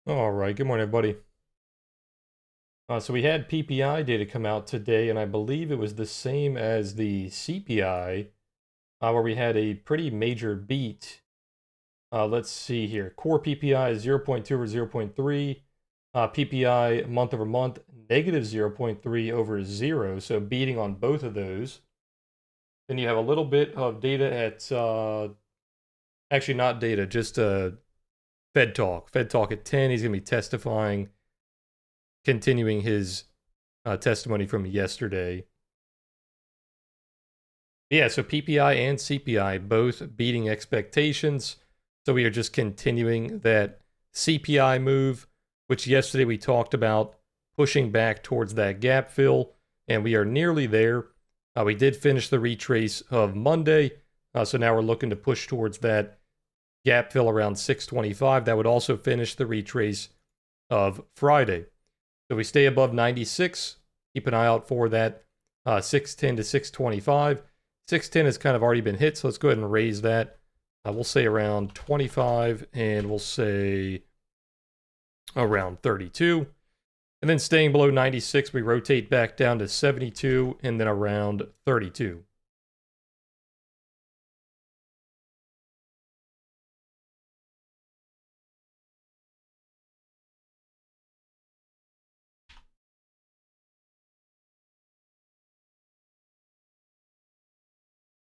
All right, good morning, everybody. So we had PPI data come out today, and I believe it was the same as the CPI, where we had a pretty major beat. Let's see here. Core PPI is 0.2 over 0.3. PPI month over month, negative 0.3 over 0, so beating on both of those. Then you have a little bit of data at, actually not data, just Fed Talk. Fed Talk at 10, he's going to be testifying, continuing his testimony from yesterday. Yeah, so PPI and CPI both beating expectations. So we are just continuing that CPI move, which yesterday we talked about pushing back towards that gap fill, and we are nearly there. We did finish the retrace of Monday, so now we're looking to push towards that gap fill around 625. That would also finish the retrace of Friday. So we stay above 96. Keep an eye out for that 610 to 625. 610 has kind of already been hit, so let's go ahead and raise that. We'll say around 25, and we'll say around 32. And then staying below 96, we rotate back down to 72, and then around 32.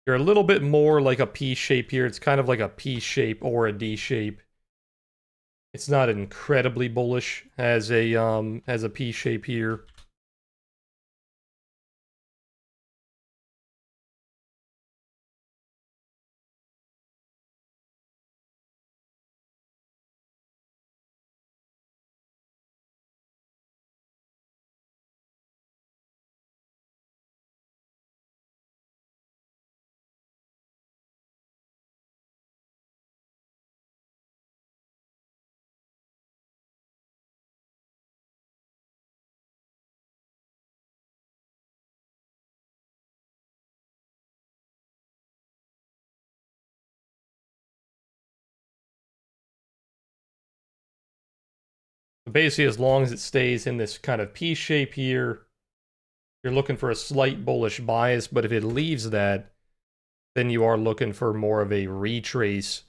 You're a little bit more like a P shape here. It's kind of like a P shape or a D shape. It's not incredibly bullish as a P shape here. Basically, as long as it stays in this kind of P shape here, you're looking for a slight bullish bias, but if it leaves that, then you are looking for more of a retrace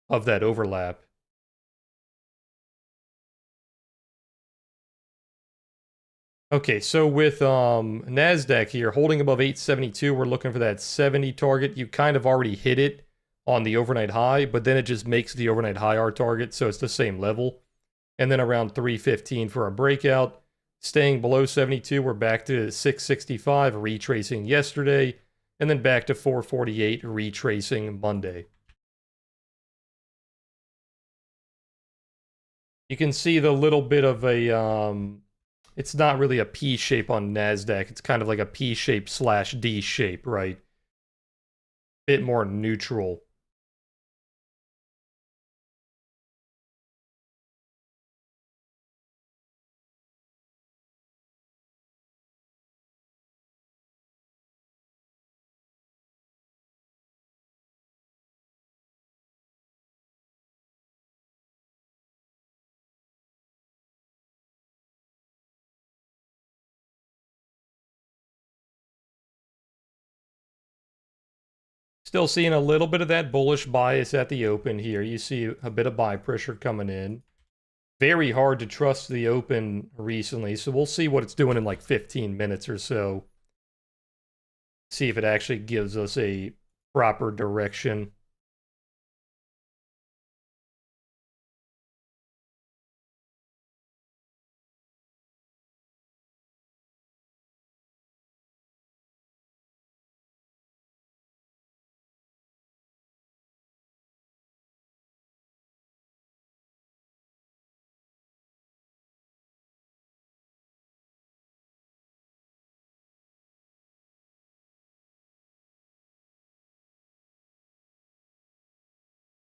of that overlap. Okay, so with NASDAQ here, holding above 872, we're looking for that 70 target. You kind of already hit it on the overnight high, but then it just makes the overnight high our target, so it's the same level. And then around 315 for a breakout. Staying below 72, we're back to 665, retracing yesterday, and then back to 448, retracing Monday. You can see the little bit of a, it's not really a P shape on NASDAQ. It's kind of like a P shape slash D shape, right? Bit more neutral. Still seeing a little bit of that bullish bias at the open here. You see a bit of buy pressure coming in. Very hard to trust the open recently, so we'll see what it's doing in like 15 minutes or so. See if it actually gives us a proper direction.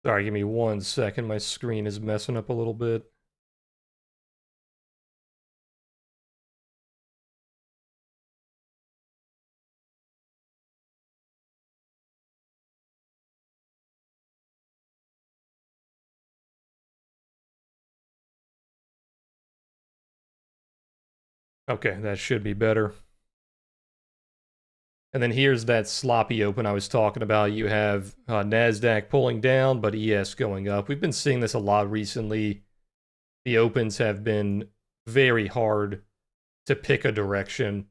Sorry, give me 1 second. My screen is messing up a little bit. Okay, that should be better. And then here's that sloppy open I was talking about. You have NASDAQ pulling down, but ES going up. We've been seeing this a lot recently. The opens have been very hard to pick a direction.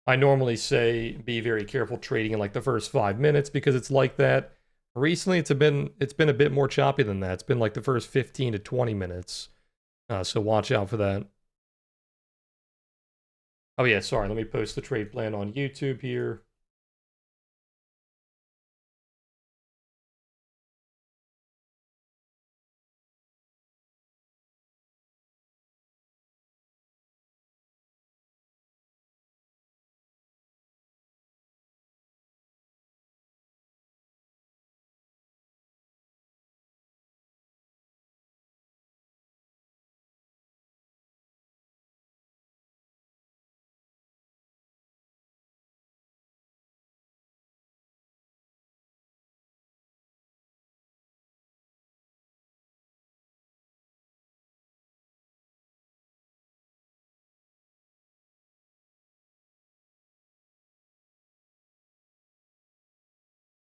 I normally say be very careful trading in like the first 5 minutes because it's like that. Recently, it's been a bit more choppy than that. It's been like the first 15 to 20 minutes. So watch out for that. Oh yeah, sorry. Let me post the trade plan on YouTube here.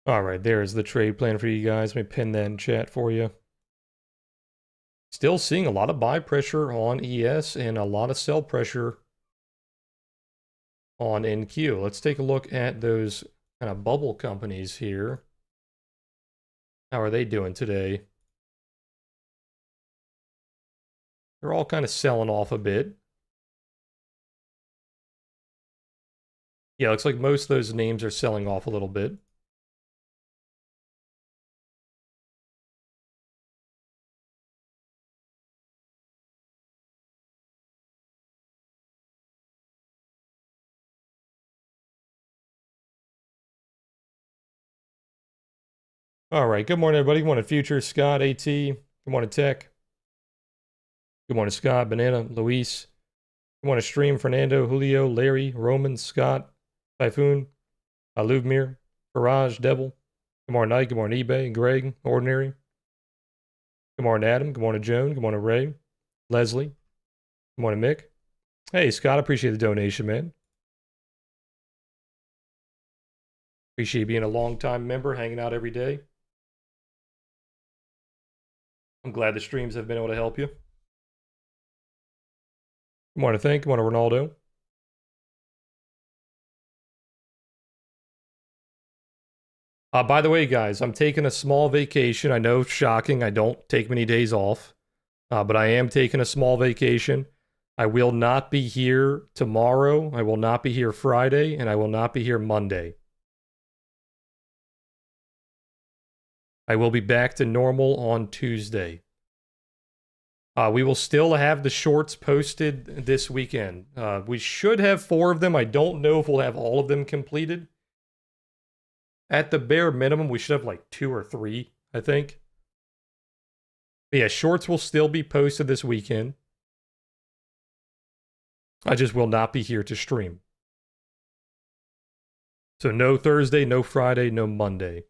All right, there's the trade plan for you guys. Let me pin that in chat for you. Still seeing a lot of buy pressure on ES and a lot of sell pressure on NQ. Let's take a look at those kind of bubble companies here. How are they doing today? They're all kind of selling off a bit. Yeah, looks like most of those names are selling off a little bit. All right, good morning, everybody. Good morning, Future, Scott, AT. Good morning, Tech. Good morning, Scott, Banana, Luis. Good morning, Stream, Fernando, Julio, Larry, Roman, Scott, Typhoon, Lubmir, Barrage, Devil. Good morning, Night. Good morning, eBay, Greg, Ordinary. Good morning, Adam. Good morning, Joan. Good morning, Ray, Leslie. Good morning, Mick. Hey, Scott, appreciate the donation, man. Appreciate being a long-time member, hanging out every day. I'm glad the streams have been able to help you. Good morning, Think. Good morning, Ronaldo. By the way, guys, I'm taking a small vacation. I know, shocking. I don't take many days off, but I am taking a small vacation. I will not be here tomorrow. I will not be here Friday, and I will not be here Monday. I will be back to normal on Tuesday. We will still have the shorts posted this weekend. We should have 4 of them. I don't know if we'll have all of them completed. At the bare minimum, we should have like 2 or 3, I think. But yeah, shorts will still be posted this weekend. I just will not be here to stream. So no Thursday, no Friday, no Monday.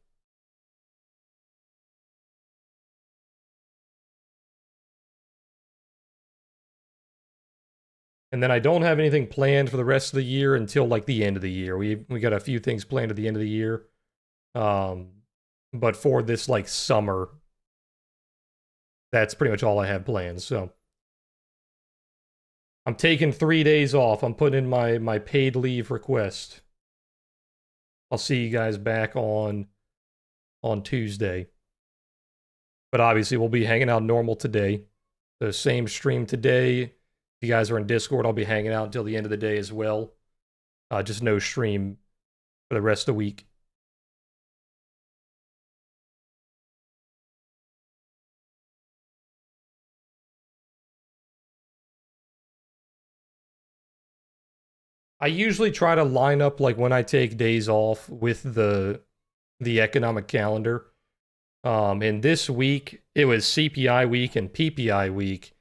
And then I don't have anything planned for the rest of the year until like the end of the year. We got a few things planned at the end of the year. But for this like summer, that's pretty much all I have planned. So I'm taking 3 days off. I'm putting in my paid leave request. I'll see you guys back on Tuesday. But obviously we'll be hanging out normal today. The same stream today. If you guys are in Discord, I'll be hanging out until the end of the day as well. Just no stream for the rest of the week. I usually try to line up like when I take days off with the economic calendar. And this week it was CPI week and PPI week,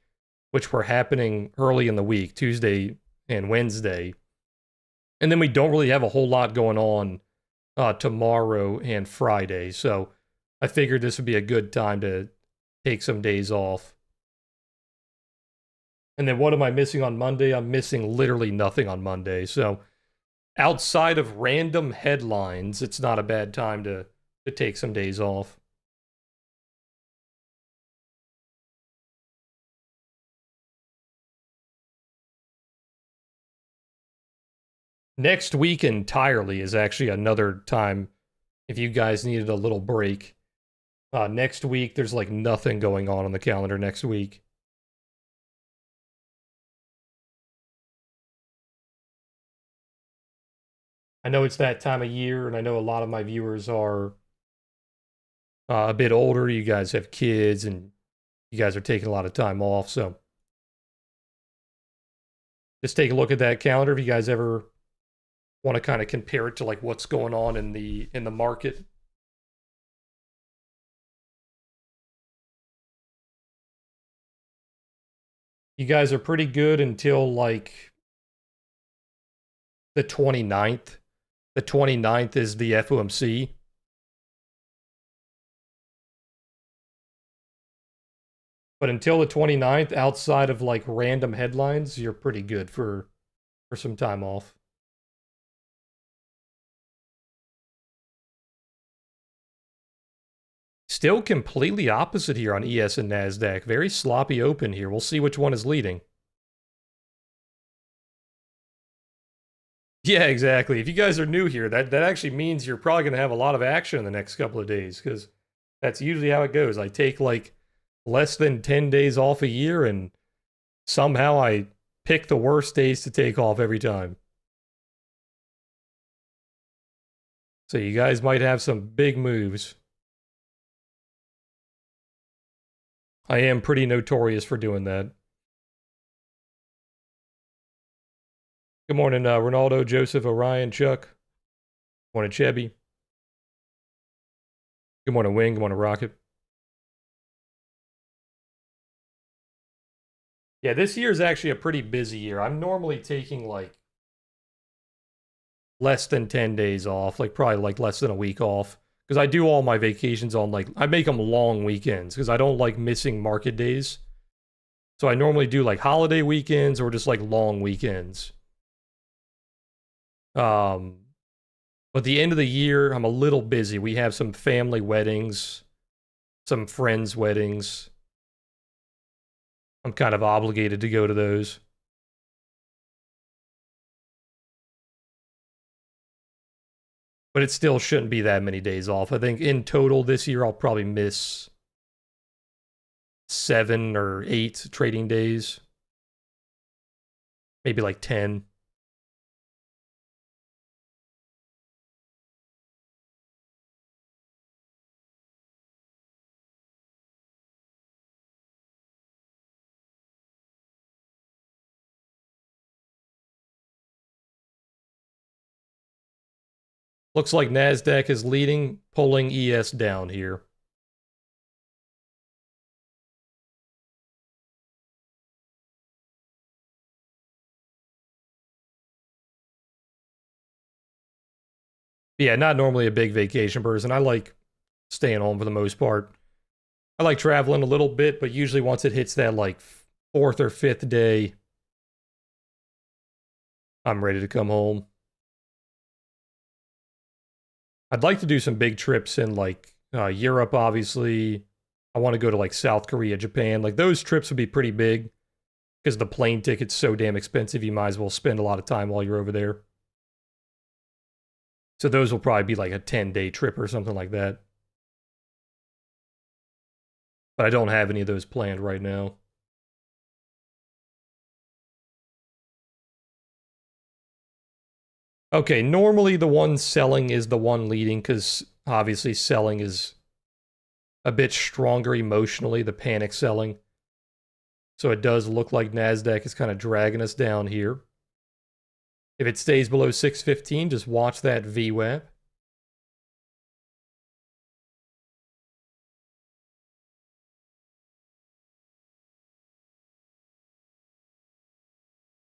which were happening early in the week, Tuesday and Wednesday. And then we don't really have a whole lot going on tomorrow and Friday. So I figured this would be a good time to take some days off. And then what am I missing on Monday? I'm missing literally nothing on Monday. So outside of random headlines, it's not a bad time to take some days off. Next week entirely is actually another time if you guys needed a little break. Next week, there's like nothing going on the calendar next week. I know it's that time of year, and I know a lot of my viewers are a bit older. You guys have kids, and you guys are taking a lot of time off. So just take a look at that calendar if you guys ever want to kind of compare it to like what's going on in the market. You guys are pretty good until like the 29th. The 29th is the FOMC. But until the 29th, outside of like random headlines, you're pretty good for some time off. Still completely opposite here on ES and NASDAQ. Very sloppy open here. We'll see which one is leading. Yeah, exactly. If you guys are new here, that actually means you're probably going to have a lot of action in the next couple of days, because that's usually how it goes. I take like less than 10 days off a year, and somehow I pick the worst days to take off every time. So you guys might have some big moves. I am pretty notorious for doing that. Good morning, Ronaldo, Joseph, Orion, Chuck. Good morning, Chebby. Good morning, Wing. Good morning, Rocket. Yeah, this year is actually a pretty busy year. I'm normally taking like less than 10 days off, like probably like less than a week off, because I do all my vacations on like, I make them long weekends because I don't like missing market days. So I normally do like holiday weekends or just like long weekends. But the end of the year, I'm a little busy. We have some family weddings, some friends' weddings. I'm kind of obligated to go to those. But it still shouldn't be that many days off. I think in total this year, I'll probably miss 7 or 8 trading days. Maybe like 10. Looks like NASDAQ is leading, pulling ES down here. Yeah, not normally a big vacation person. I like staying home for the most part. I like traveling a little bit, but usually once it hits that like 4th or 5th day, I'm ready to come home. I'd like to do some big trips in like Europe, obviously. I want to go to like South Korea, Japan. Like those trips would be pretty big because the plane ticket's so damn expensive. You might as well spend a lot of time while you're over there. So those will probably be like a 10-day trip or something like that. But I don't have any of those planned right now. Okay, normally the one selling is the one leading because obviously selling is a bit stronger emotionally, the panic selling. So it does look like NASDAQ is kind of dragging us down here. If it stays below 615, just watch that VWAP.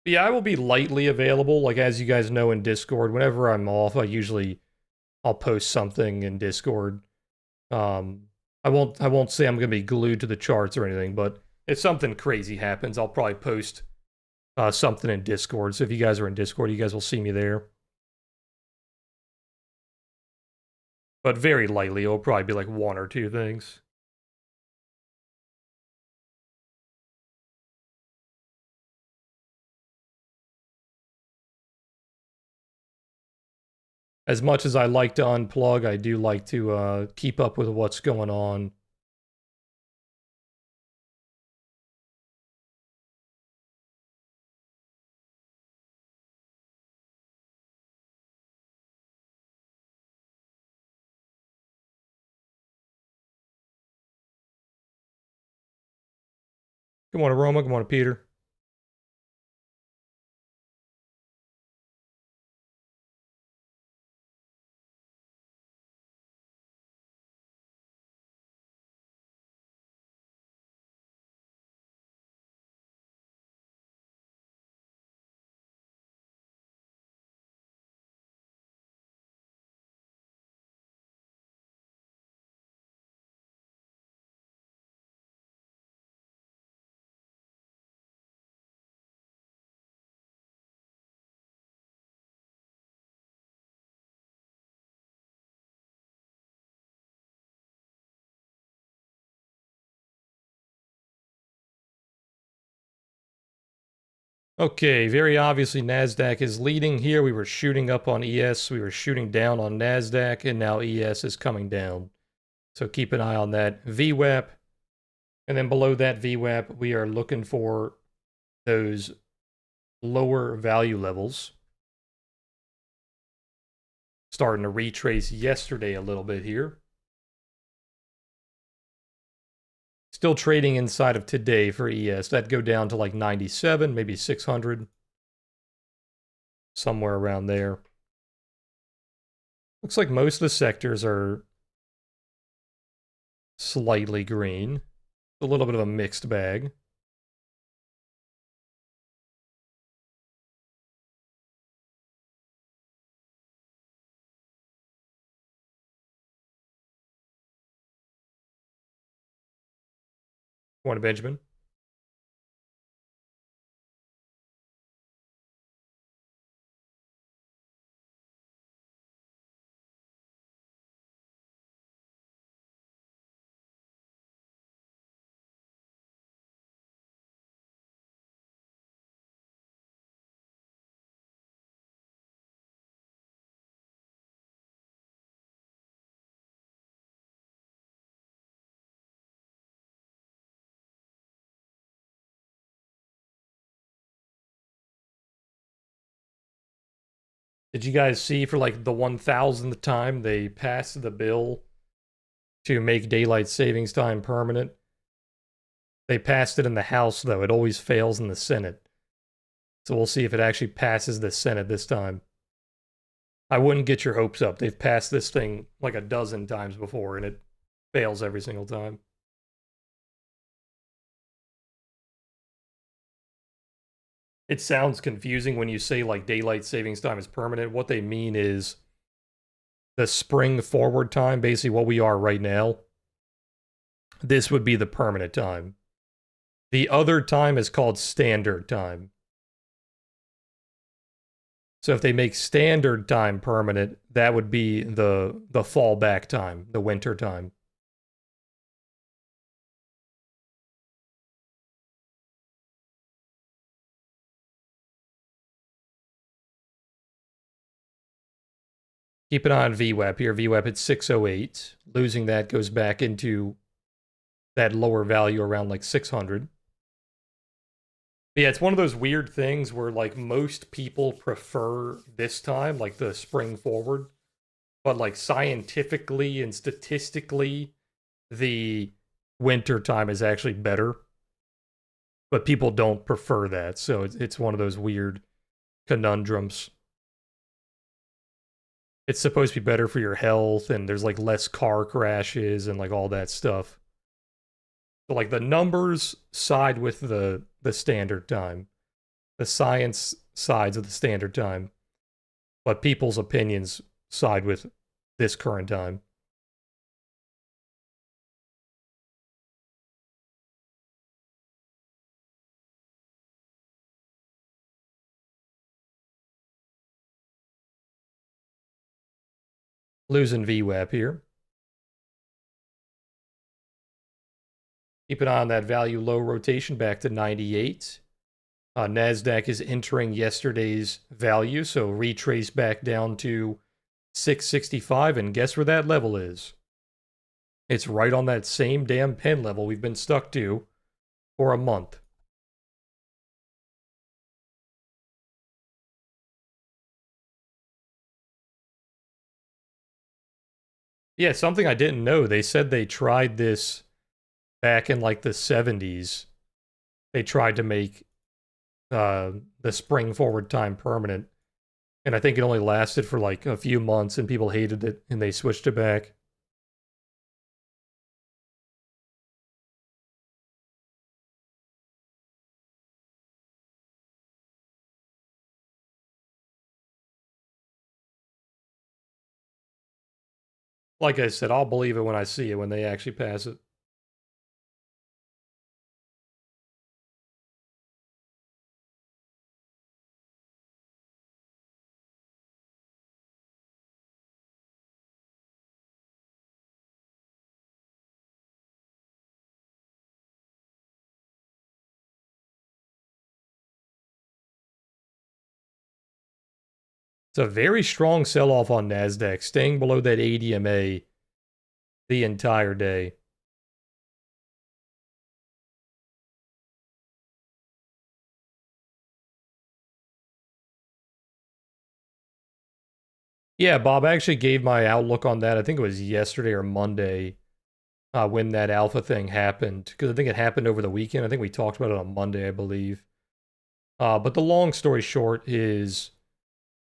Yeah, I will be lightly available. Like as you guys know in Discord, whenever I'm off, I'll post something in Discord. I won't say I'm gonna be glued to the charts or anything, but If something crazy happens, I'll probably post something in Discord. So if you guys are in Discord, you guys will see me there. But very lightly, it'll probably be like one or two things. As much as I like to unplug, I do like to keep up with what's going on. Good morning, Roma. Good morning, Peter. Okay, very obviously NASDAQ is leading here. We were shooting up on ES, we were shooting down on NASDAQ, and now ES is coming down. So keep an eye on that VWAP. And then below that VWAP, we are looking for those lower value levels. Starting to retrace yesterday a little bit here. Still trading inside of today for ES. That'd go down to like 97, maybe 600. Somewhere around there. Looks like most of the sectors are slightly green. A little bit of a mixed bag. Morning, Benjamin. Did you guys see for like the 1000th time they passed the bill to make daylight savings time permanent? They passed it in the House, though. It always fails in the Senate. So we'll see if it actually passes the Senate this time. I wouldn't get your hopes up. They've passed this thing like a dozen times before, and it fails every single time. It sounds confusing when you say like daylight savings time is permanent. What they mean is the spring forward time, basically what we are right now. This would be the permanent time. The other time is called standard time. So if they make standard time permanent, that would be the fallback time, the winter time. Keep an eye on VWAP here. VWAP at 608. Losing that goes back into that lower value around like 600. But yeah, it's one of those weird things where like most people prefer this time, like the spring forward. But like scientifically and statistically, the winter time is actually better. But people don't prefer that. So it's one of those weird conundrums. It's supposed to be better for your health, and there's like less car crashes and like all that stuff. So like the numbers side with the standard time. The science sides of the standard time. But people's opinions side with this current time. losing VWAP here. Keep an eye on that value low rotation back to 98. NASDAQ is entering yesterday's value, so retrace back down to 665, and guess where that level is? It's right on that same damn pen level we've been stuck to for a month. Yeah, something I didn't know. They said they tried this back in like the 70s. They tried to make the spring forward time permanent. And I think it only lasted for like a few months and people hated it and they switched it back. Like I said, I'll believe it when I see it, when they actually pass it. It's a very strong sell-off on NASDAQ, staying below that ADMA the entire day. Yeah, Bob, I actually gave my outlook on that. I think it was yesterday or Monday when that alpha thing happened, because I think it happened over the weekend. I think we talked about it on Monday, I believe. But the long story short is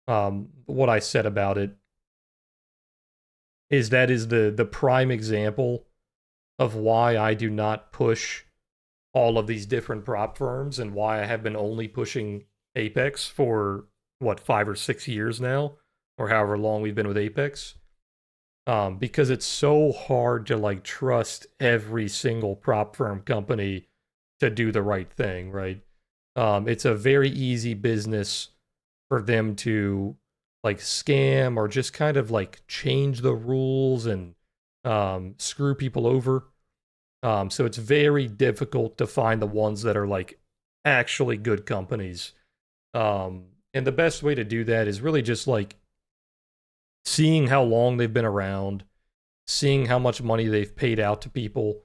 what I said about it is that is the prime example of why I do not push all of these different prop firms and why I have been only pushing Apex for what 5 or 6 years now, or however long we've been with Apex. Because it's so hard to like trust every single prop firm company to do the right thing, right? It's a very easy business for them to like scam or just kind of like change the rules and screw people over. So it's very difficult to find the ones that are like actually good companies. And the best way to do that is really just like seeing how long they've been around, seeing how much money they've paid out to people,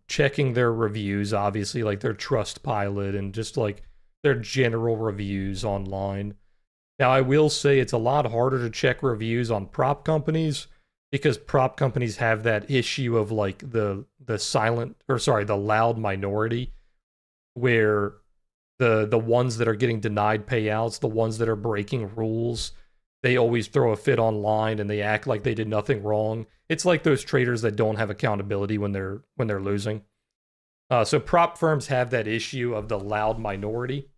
checking their reviews, obviously, like their Trustpilot and just like their general reviews online. Now, I will say it's a lot harder to check reviews on prop companies because prop companies have that issue of like the loud minority where the ones that are getting denied payouts, the ones that are breaking rules, they always throw a fit online and they act like they did nothing wrong. It's like those traders that don't have accountability when they're losing. So prop firms have that issue of the loud minority.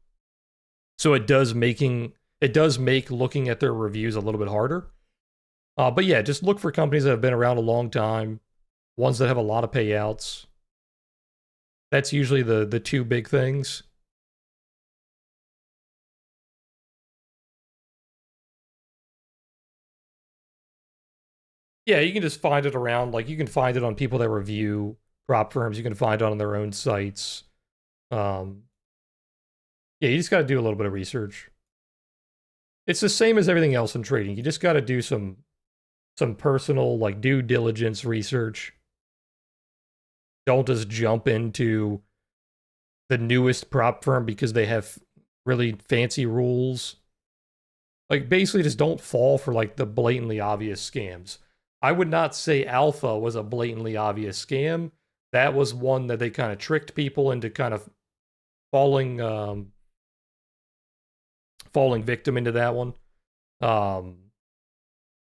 So it does make looking at their reviews a little bit harder. But yeah, just look for companies that have been around a long time, ones that have a lot of payouts. That's usually the two big things. Yeah, you can just find it around. Like you can find it on people that review prop firms. You can find it on their own sites. Yeah, you just got to do a little bit of research. It's the same as everything else in trading. You just got to do some personal like due diligence research. Don't just jump into the newest prop firm because they have really fancy rules. Like basically just don't fall for like the blatantly obvious scams. I would not say Alpha was a blatantly obvious scam. That was one that they kind of tricked people into kind of falling victim into that one.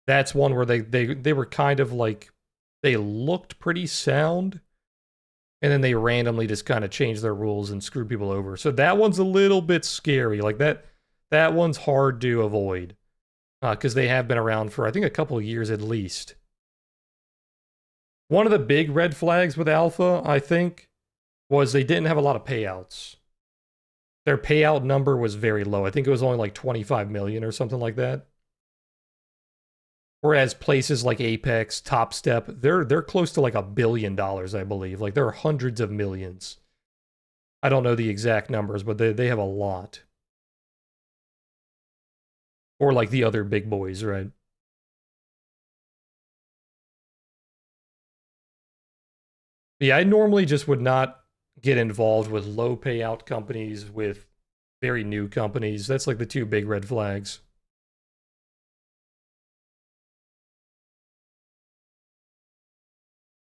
That's one where they were kind of like they looked pretty sound and then they randomly just kind of changed their rules and screwed people over. So that one's a little bit scary. Like that one's hard to avoid because they have been around for I think a couple of years at least. One of the big red flags with Alpha, I think, was they didn't have a lot of payouts. Their payout number was very low. I think it was only like 25 million or something like that. Whereas places like Apex, Top Step, they're close to like $1 billion, I believe. Like there are hundreds of millions. I don't know the exact numbers, but they have a lot. Or like the other big boys, right? Yeah, I normally just would not get involved with low payout companies, with very new companies. That's like the two big red flags.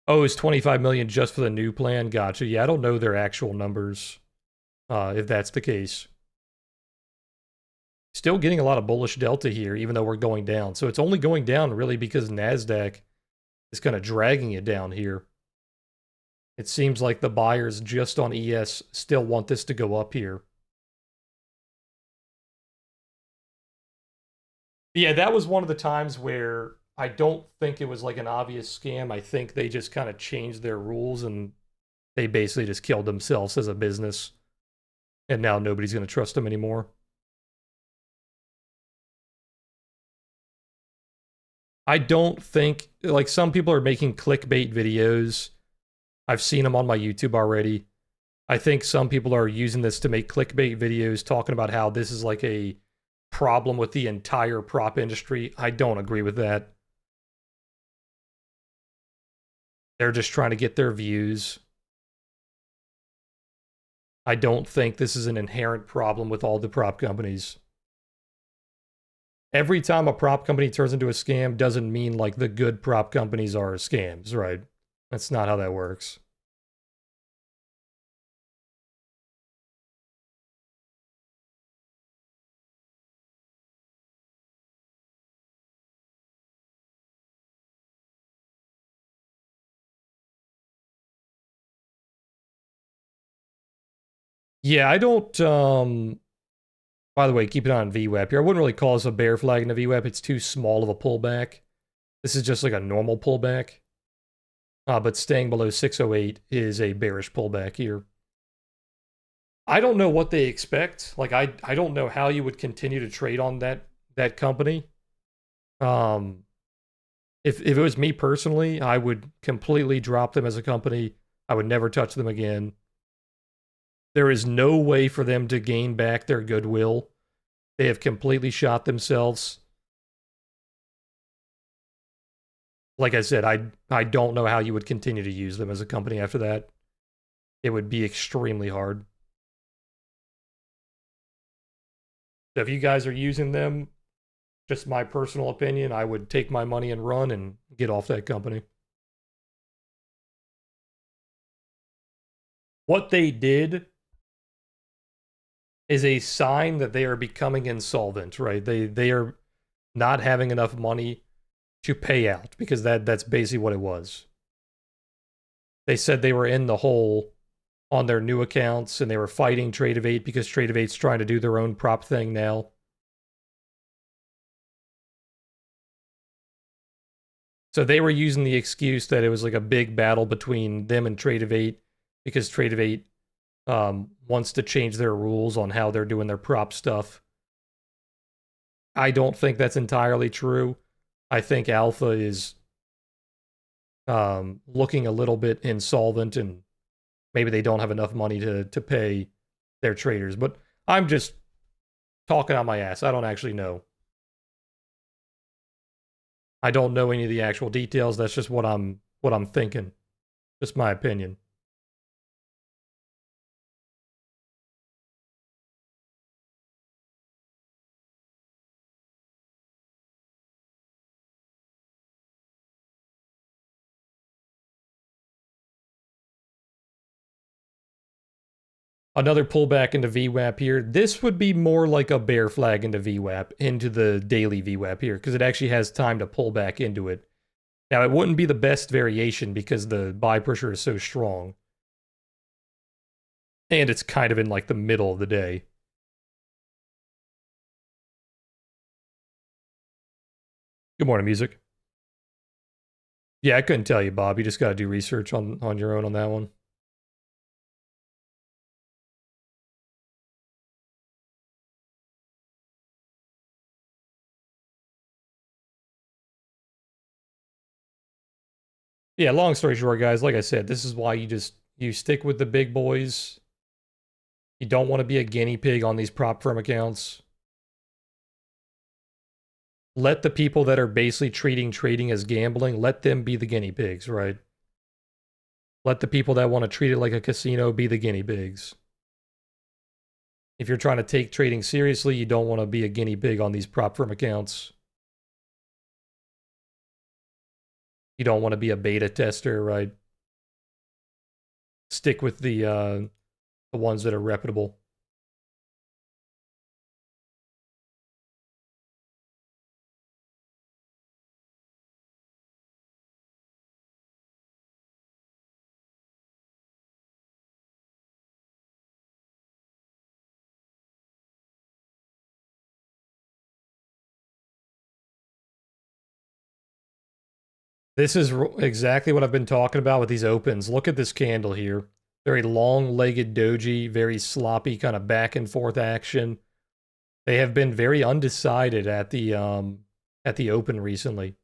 Oh, it's 25 million just for the new plan. Gotcha. Yeah, I don't know their actual numbers, if that's the case. Still getting a lot of bullish delta here, even though we're going down. So it's only going down really because NASDAQ is kind of dragging it down here. It seems like the buyers just on ES still want this to go up here. Yeah, that was one of the times where I don't think it was like an obvious scam. I think they just kind of changed their rules and they basically just killed themselves as a business. And now nobody's going to trust them anymore. I don't think, like, some people are making clickbait videos. I've seen them on my YouTube already. I think some people are using this to make clickbait videos talking about how this is like a problem with the entire prop industry. I don't agree with that. They're just trying to get their views. I don't think this is an inherent problem with all the prop companies. Every time a prop company turns into a scam doesn't mean like the good prop companies are scams, right? That's not how that works. Yeah, I don't by the way, keep it on VWAP here. I wouldn't really call this a bear flag in the VWAP. It's too small of a pullback. This is just like a normal pullback. But staying below 608 is a bearish pullback here. I don't know what they expect. Like I don't know how you would continue to trade on that company. Um if it was me personally, I would completely drop them as a company. I would never touch them again. There is no way for them to gain back their goodwill. They have completely shot themselves. Like I said, I don't know how you would continue to use them as a company after that. It would be extremely hard. So if you guys are using them, just my personal opinion, I would take my money and run and get off that company. What they did is a sign that they are becoming insolvent, right? They are not having enough money to pay out because that's basically what it was. They said they were in the hole on their new accounts and they were fighting Trade of 8 because Trade of 8's trying to do their own prop thing now. So they were using the excuse that it was like a big battle between them and Trade of 8 because Trade of 8 wants to change their rules on how they're doing their prop stuff. I don't think that's entirely true. I think Alpha is looking a little bit insolvent and maybe they don't have enough money to pay their traders. But I'm just talking on my ass. I don't actually know. I don't know any of the actual details. That's just what I'm thinking. Just my opinion. Another pullback into VWAP here. This would be more like a bear flag into VWAP, into the daily VWAP here, because it actually has time to pull back into it. Now, it wouldn't be the best variation because the buy pressure is so strong. And it's kind of in like the middle of the day. Good morning, music. Yeah, I couldn't tell you, Bob. You just got to do research on your own on that one. Yeah, long story short, guys, like I said, this is why you stick with the big boys. You don't want to be a guinea pig on these prop firm accounts. Let the people that are basically treating trading as gambling, let them be the guinea pigs, right? Let the people that want to treat it like a casino be the guinea pigs. If you're trying to take trading seriously, you don't want to be a guinea pig on these prop firm accounts. You don't want to be a beta tester, right? Stick with the ones that are reputable. This is exactly what I've been talking about with these opens. Look at this candle here. Very long-legged doji, very sloppy kind of back and forth action. They have been very undecided at the open recently.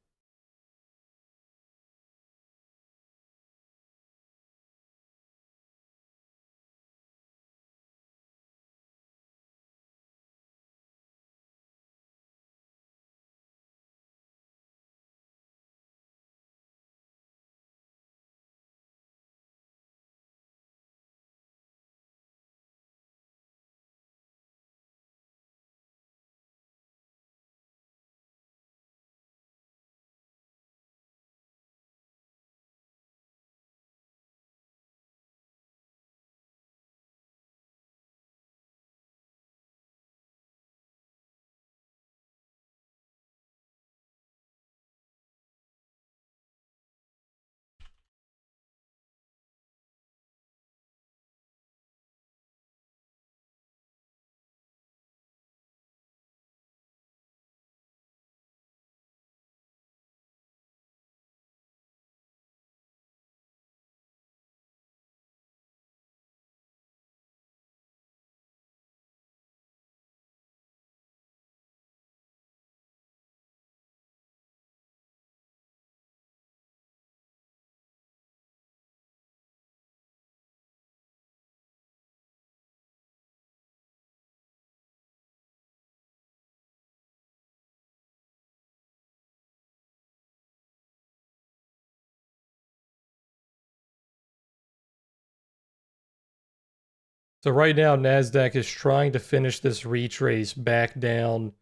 So right now, NASDAQ is trying to finish this retrace back down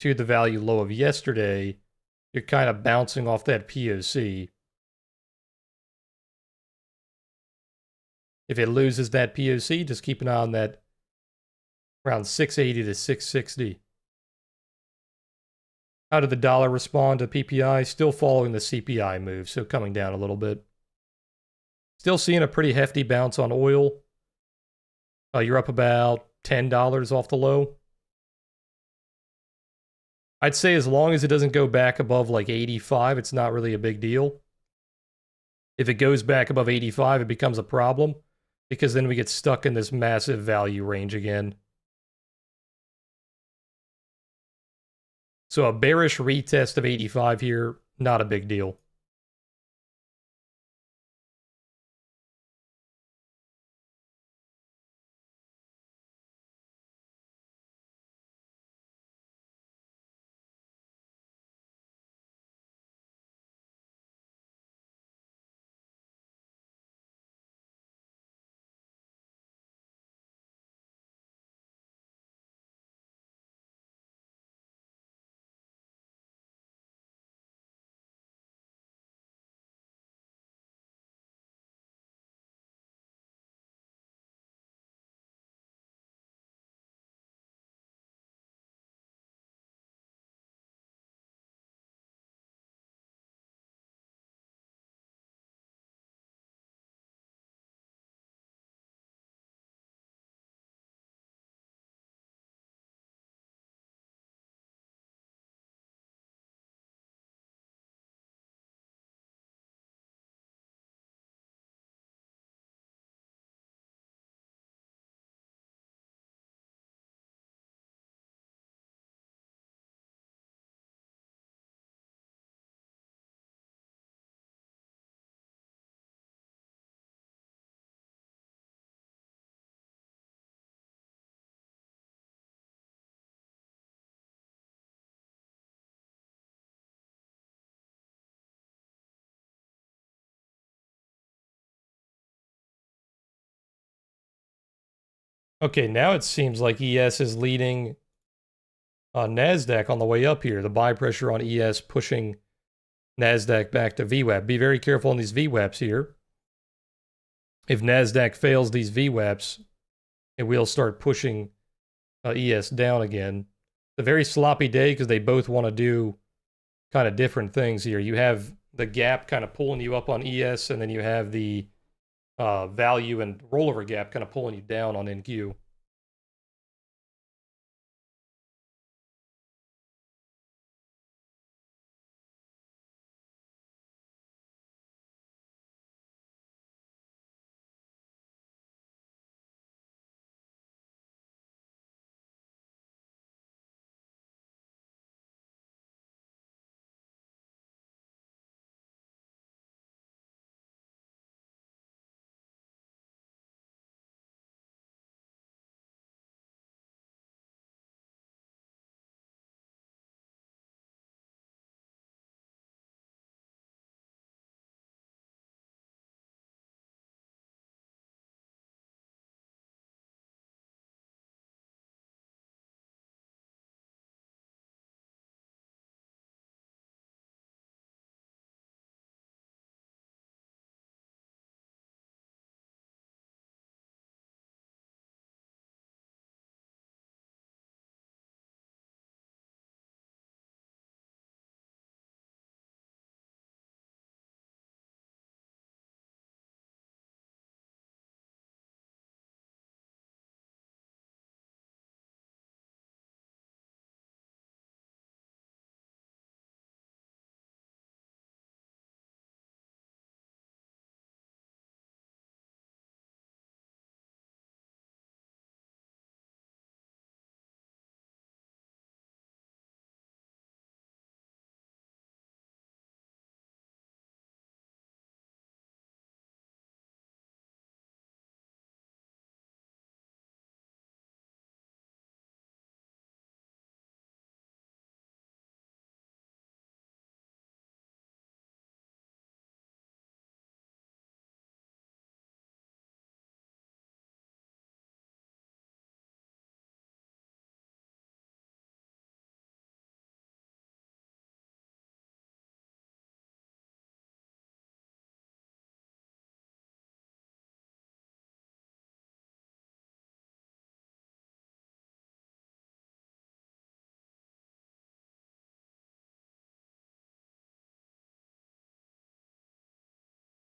to the value low of yesterday. You're kind of bouncing off that POC. If it loses that POC, just keep an eye on that around 680 to 660. How did the dollar respond to PPI? Still following the CPI move, so coming down a little bit. Still seeing a pretty hefty bounce on oil. You're up about $10 off the low. I'd say as long as it doesn't go back above like 85, it's not really a big deal. If it goes back above 85, it becomes a problem because then we get stuck in this massive value range again. So a bearish retest of 85 here, not a big deal. Okay, now it seems like ES is leading NASDAQ on the way up here. The buy pressure on ES pushing NASDAQ back to VWAP. Be very careful on these VWAPs here. If NASDAQ fails these VWAPs, it will start pushing ES down again. It's a very sloppy day because they both want to do kind of different things here. You have the gap kind of pulling you up on ES, and then you have the value and rollover gap kind of pulling you down on NQ.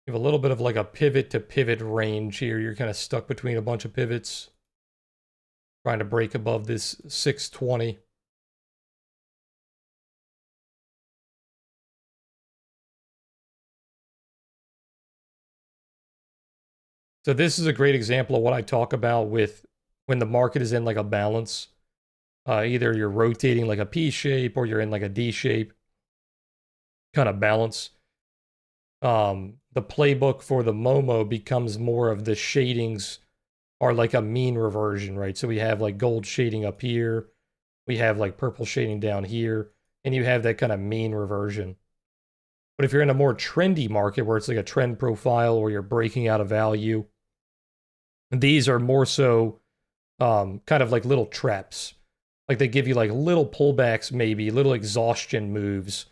You have a little bit of like a pivot to pivot range here. You're kind of stuck between a bunch of pivots, trying to break above this 620. So this is a great example of what I talk about with when the market is in like a balance. Either you're rotating like a P shape or you're in like a D shape kind of balance. The playbook for the Momo becomes more of the shadings are like a mean reversion, right? So we have like gold shading up here, we have like purple shading down here, and you have that kind of mean reversion. But if you're in a more trendy market where it's like a trend profile or you're breaking out a value, these are more so kind of like little traps. Like they give you like little pullbacks, maybe little exhaustion moves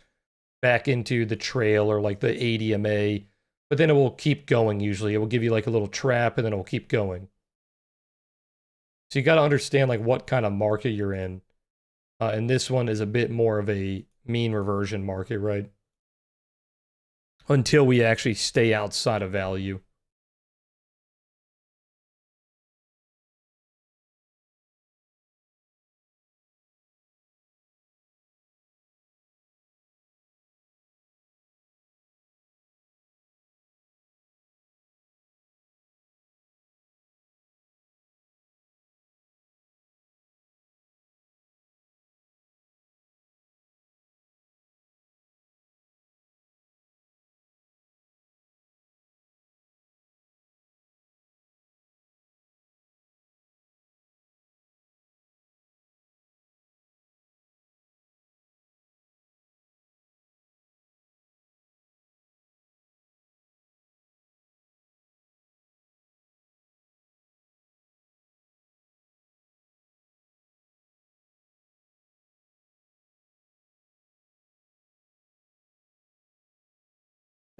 back into the trail or like the ADMA, but then it will keep going usually. It will give you like a little trap and then it will keep going. So you got to understand like what kind of market you're in. And this one is a bit more of a mean reversion market, right? Until we actually stay outside of value.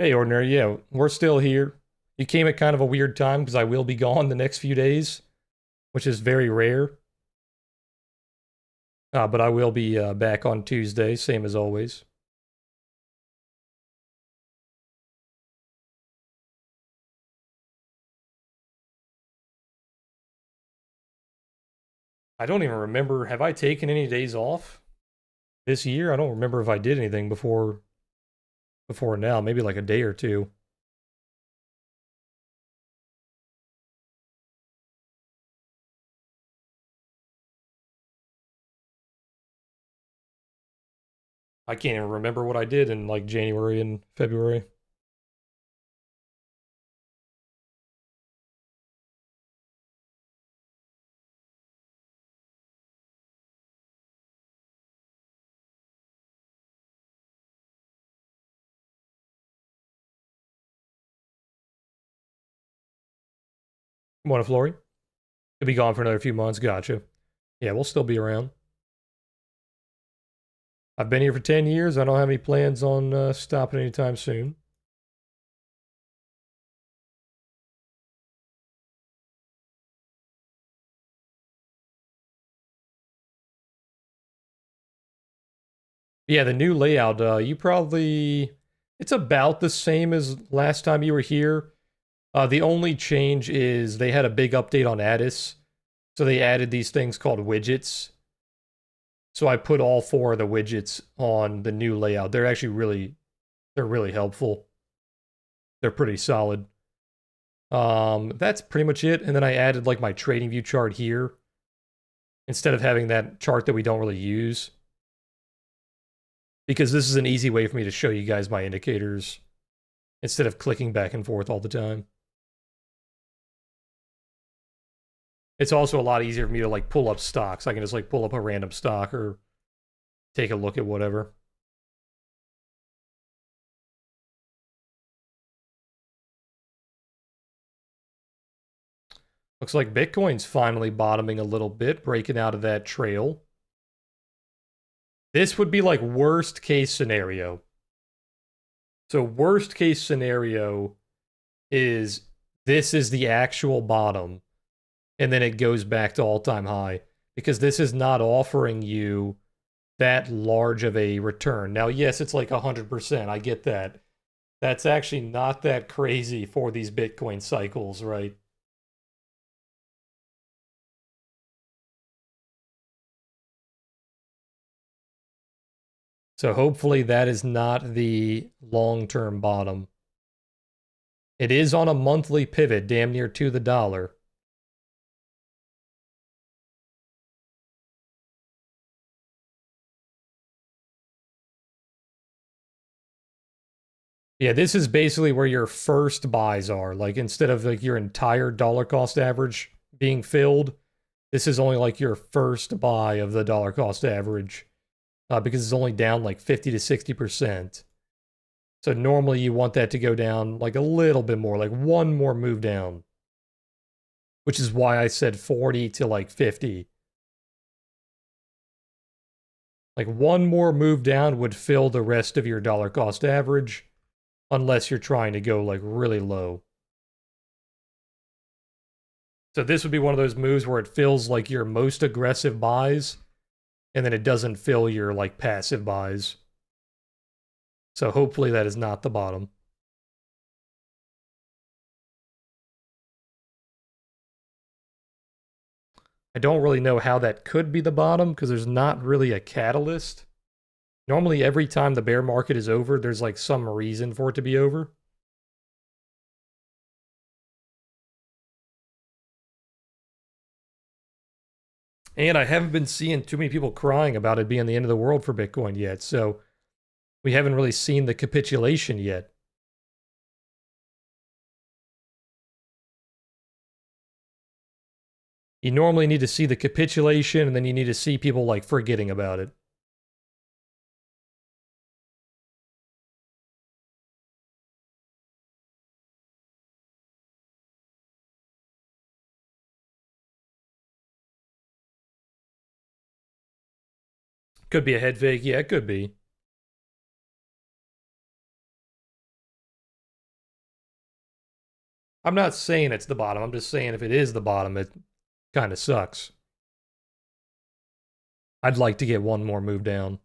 Hey, Ordinary, yeah, we're still here. You came at kind of a weird time because I will be gone the next few days, which is very rare. But I will be back on Tuesday, same as always. I don't even remember. Have I taken any days off this year? I don't remember if I did anything before now. Maybe like a day or two. I can't even remember what I did in like January and February. Morning, Flory. Could be gone for another few months. Gotcha. Yeah, we'll still be around. I've been here for 10 years. I don't have any plans on stopping anytime soon. Yeah, the new layout, it's about the same as last time you were here. The only change is they had a big update on Addis. So they added these things called widgets. So I put all four of the widgets on the new layout. They're really helpful. They're pretty solid. That's pretty much it. And then I added like my trading view chart here instead of having that chart that we don't really use. Because this is an easy way for me to show you guys my indicators instead of clicking back and forth all the time. It's also a lot easier for me to like pull up stocks. I can just like pull up a random stock or take a look at whatever. Looks like Bitcoin's finally bottoming a little bit, breaking out of that trail. This would be like worst case scenario. So worst case scenario is this is the actual bottom and then it goes back to all-time high because this is not offering you that large of a return. Now, yes, it's like 100%. I get that. That's actually not that crazy for these Bitcoin cycles, right? So hopefully that is not the long-term bottom. It is on a monthly pivot, damn near to the dollar. Yeah, this is basically where your first buys are. Like instead of like your entire dollar cost average being filled, this is only like your first buy of the dollar cost average because it's only down like 50 to 60%. So normally you want that to go down like a little bit more, like one more move down, which is why I said 40 to like 50. Like one more move down would fill the rest of your dollar cost average unless you're trying to go like really low. So this would be one of those moves where it fills like your most aggressive buys and then it doesn't fill your like passive buys. So hopefully that is not the bottom. I don't really know how that could be the bottom because there's not really a catalyst. Normally every time the bear market is over, there's like some reason for it to be over. And I haven't been seeing too many people crying about it being the end of the world for Bitcoin yet. So we haven't really seen the capitulation yet. You normally need to see the capitulation and then you need to see people like forgetting about it. Could be a head fake. Yeah, it could be. I'm not saying it's the bottom. I'm just saying if it is the bottom, it kind of sucks. I'd like to get one more move down.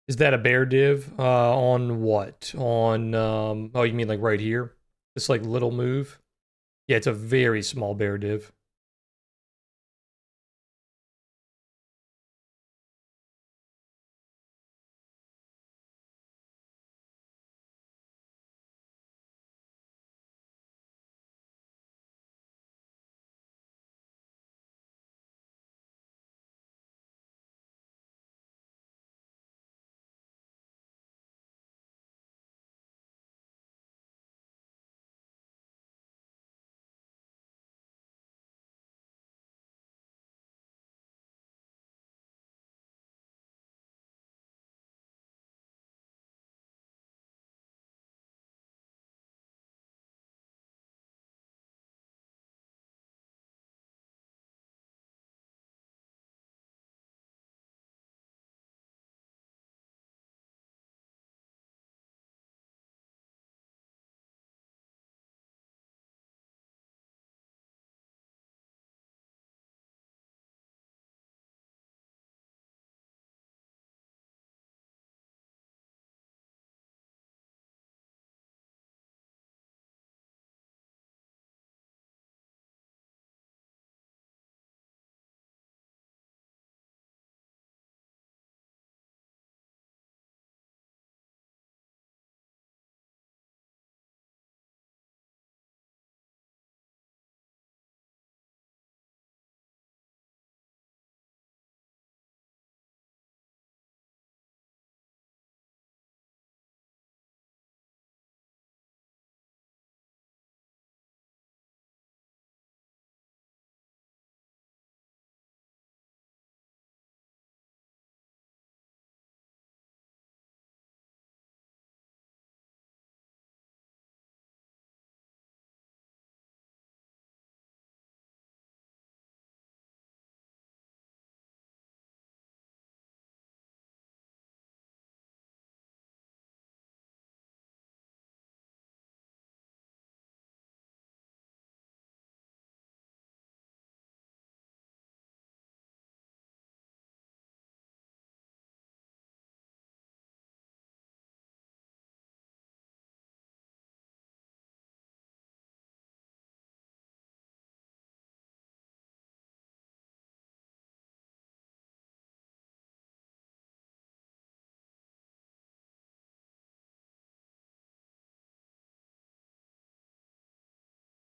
Is that a bear div? On what? On, oh, you mean like right here? This like little move? Yeah, it's a very small bear div.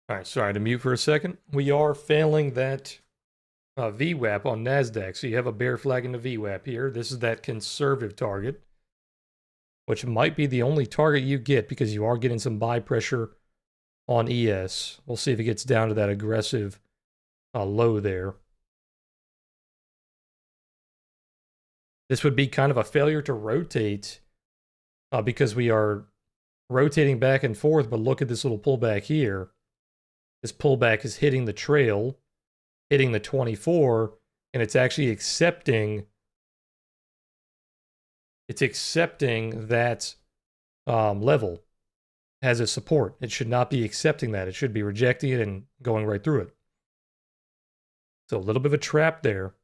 All right, sorry to mute for a second. We are failing that VWAP on NASDAQ. So you have a bear flag in the VWAP here. This is that conservative target, which might be the only target you get because you are getting some buy pressure on ES. We'll see if it gets down to that aggressive low there. This would be kind of a failure to rotate because we are rotating back and forth, but look at this little pullback here. This pullback is hitting the trail, hitting the 24, and it's actually accepting that level as a support. It should not be accepting that. It should be rejecting it and going right through it. So a little bit of a trap there.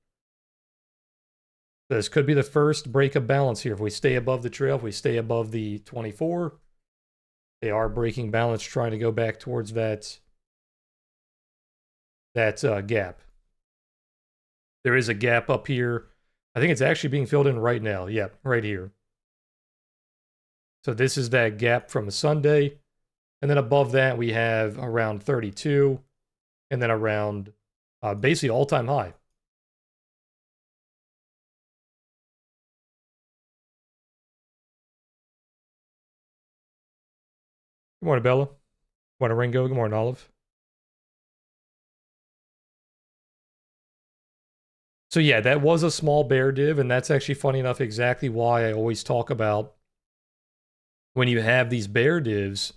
This could be the first break of balance here. If we stay above the trail, if we stay above the 24, they are breaking balance, trying to go back towards that gap. There is a gap up here. I think it's actually being filled in right now. Yep, right here. So this is that gap from Sunday. And then above that, we have around 32. And then around basically all-time high. Good morning, Bella. Good morning, Ringo. Good morning, Olive. So yeah, that was a small bear div, and that's actually funny enough exactly why I always talk about when you have these bear divs,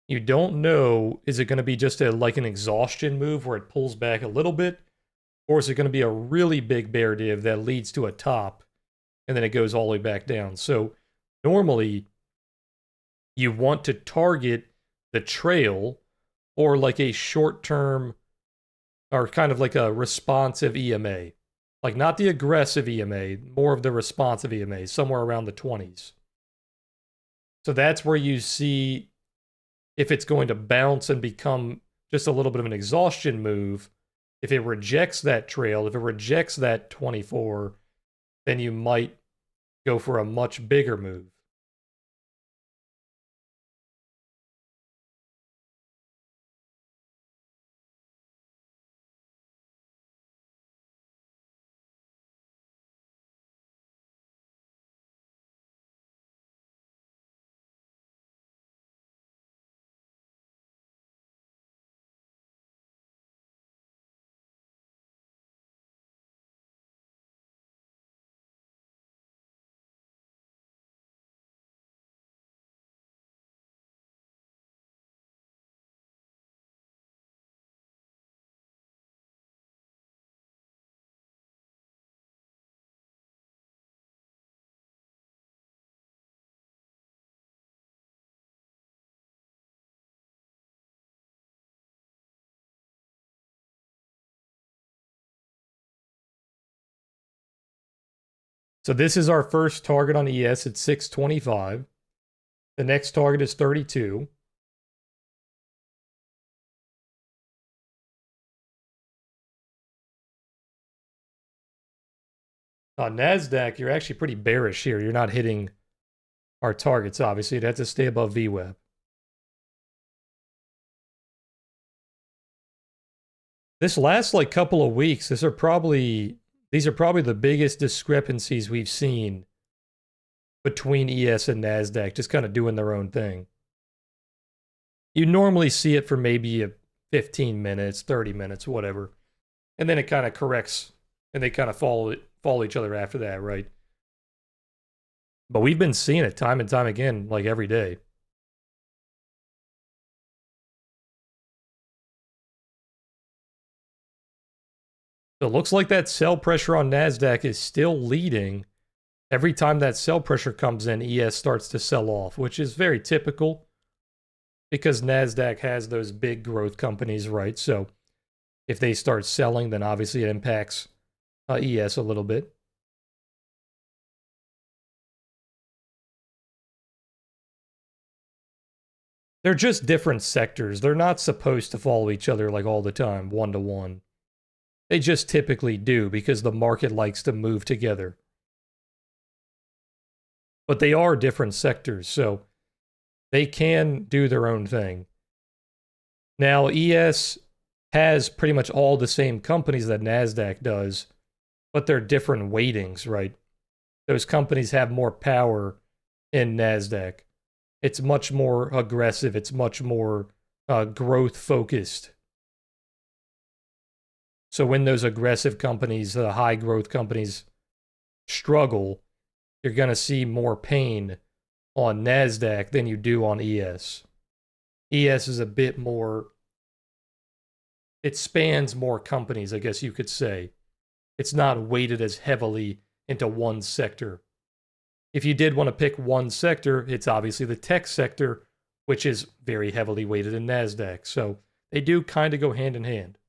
you don't know, is it going to be just like an exhaustion move where it pulls back a little bit, or is it going to be a really big bear div that leads to a top and then it goes all the way back down? So normally you want to target the trail or like a short-term or kind of like a responsive EMA. Like not the aggressive EMA, more of the responsive EMA, somewhere around the 20s. So that's where you see if it's going to bounce and become just a little bit of an exhaustion move. If it rejects that trail, if it rejects that 24, then you might go for a much bigger move. So this is our first target on ES at 625. The next target is 32. On NASDAQ, you're actually pretty bearish here. You're not hitting our targets, obviously. You'd have to stay above VWAP. This last like couple of weeks, these are probably the biggest discrepancies we've seen between ES and NASDAQ, just kind of doing their own thing. You normally see it for maybe 15 minutes, 30 minutes, whatever. And then it kind of corrects and they kind of follow each other after that, right? But we've been seeing it time and time again, like every day. So it looks like that sell pressure on NASDAQ is still leading. Every time that sell pressure comes in, ES starts to sell off, which is very typical because NASDAQ has those big growth companies, right? So if they start selling, then obviously it impacts ES a little bit. They're just different sectors. They're not supposed to follow each other like all the time, one to one. They just typically do because the market likes to move together. But they are different sectors, so they can do their own thing. Now, ES has pretty much all the same companies that NASDAQ does, but they're different weightings, right? Those companies have more power in NASDAQ. It's much more aggressive. It's much more growth focused. So when those aggressive companies, the high growth companies struggle, you're going to see more pain on NASDAQ than you do on ES. ES is a bit more, it spans more companies, I guess you could say. It's not weighted as heavily into one sector. If you did want to pick one sector, it's obviously the tech sector, which is very heavily weighted in NASDAQ. So they do kind of go hand in hand.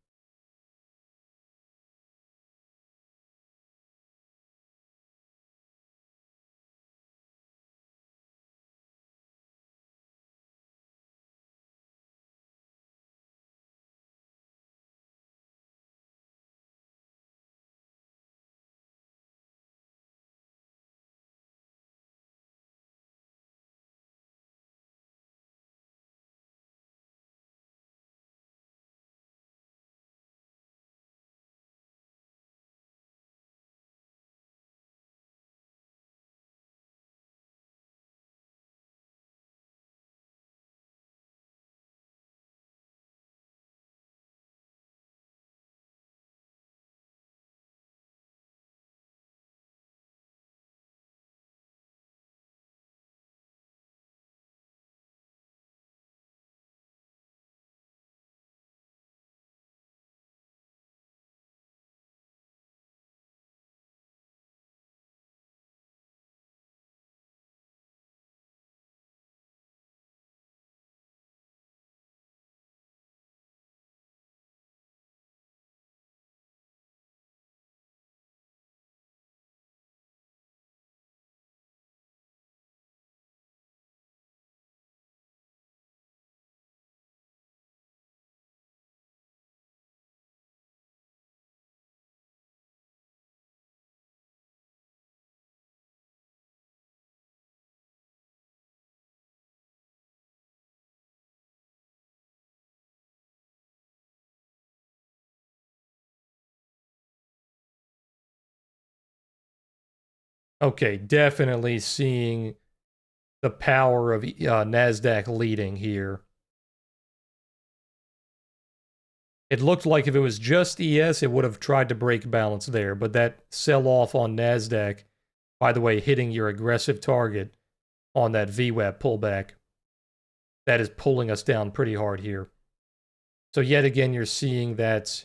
Okay, definitely seeing the power of NASDAQ leading here. It looked like if it was just ES, it would have tried to break balance there, but that sell-off on NASDAQ, by the way, hitting your aggressive target on that VWAP pullback, that is pulling us down pretty hard here. So yet again, you're seeing that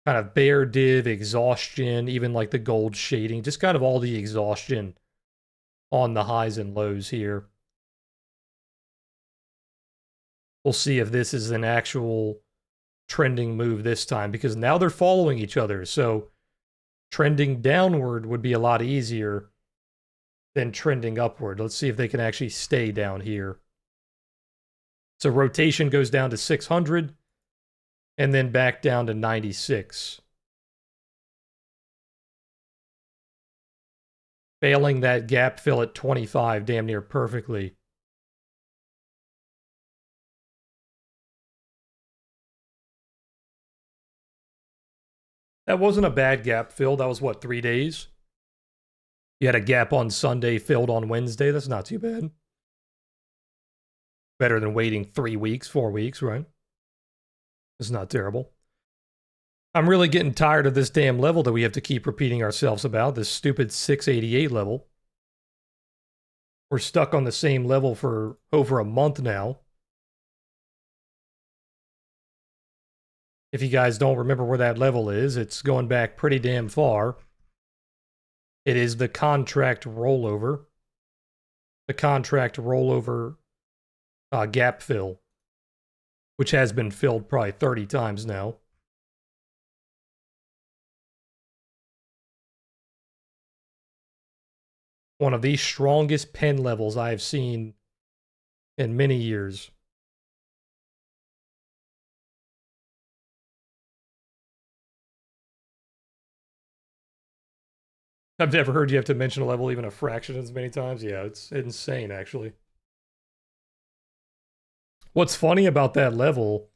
kind of bear div, exhaustion, even like the gold shading, just kind of all the exhaustion on the highs and lows here. We'll see if this is an actual trending move this time, because now they're following each other. So trending downward would be a lot easier than trending upward. Let's see if they can actually stay down here. So rotation goes down to 600 and then back down to 96. Failing that gap fill at 25 damn near perfectly. That wasn't a bad gap fill. That was what, 3 days? You had a gap on Sunday, filled on Wednesday. That's not too bad. Better than waiting 3 weeks, 4 weeks, right? It's not terrible. I'm really getting tired of this damn level that we have to keep repeating ourselves about, this stupid 688 level. We're stuck on the same level for over a month now. If you guys don't remember where that level is, it's going back pretty damn far. It is the contract rollover. The contract rollover gap fill, which has been filled probably 30 times now. One of the strongest pen levels I have seen in many years. I've never heard you have to mention a level even a fraction as many times. Yeah, it's insane, actually. What's funny about that level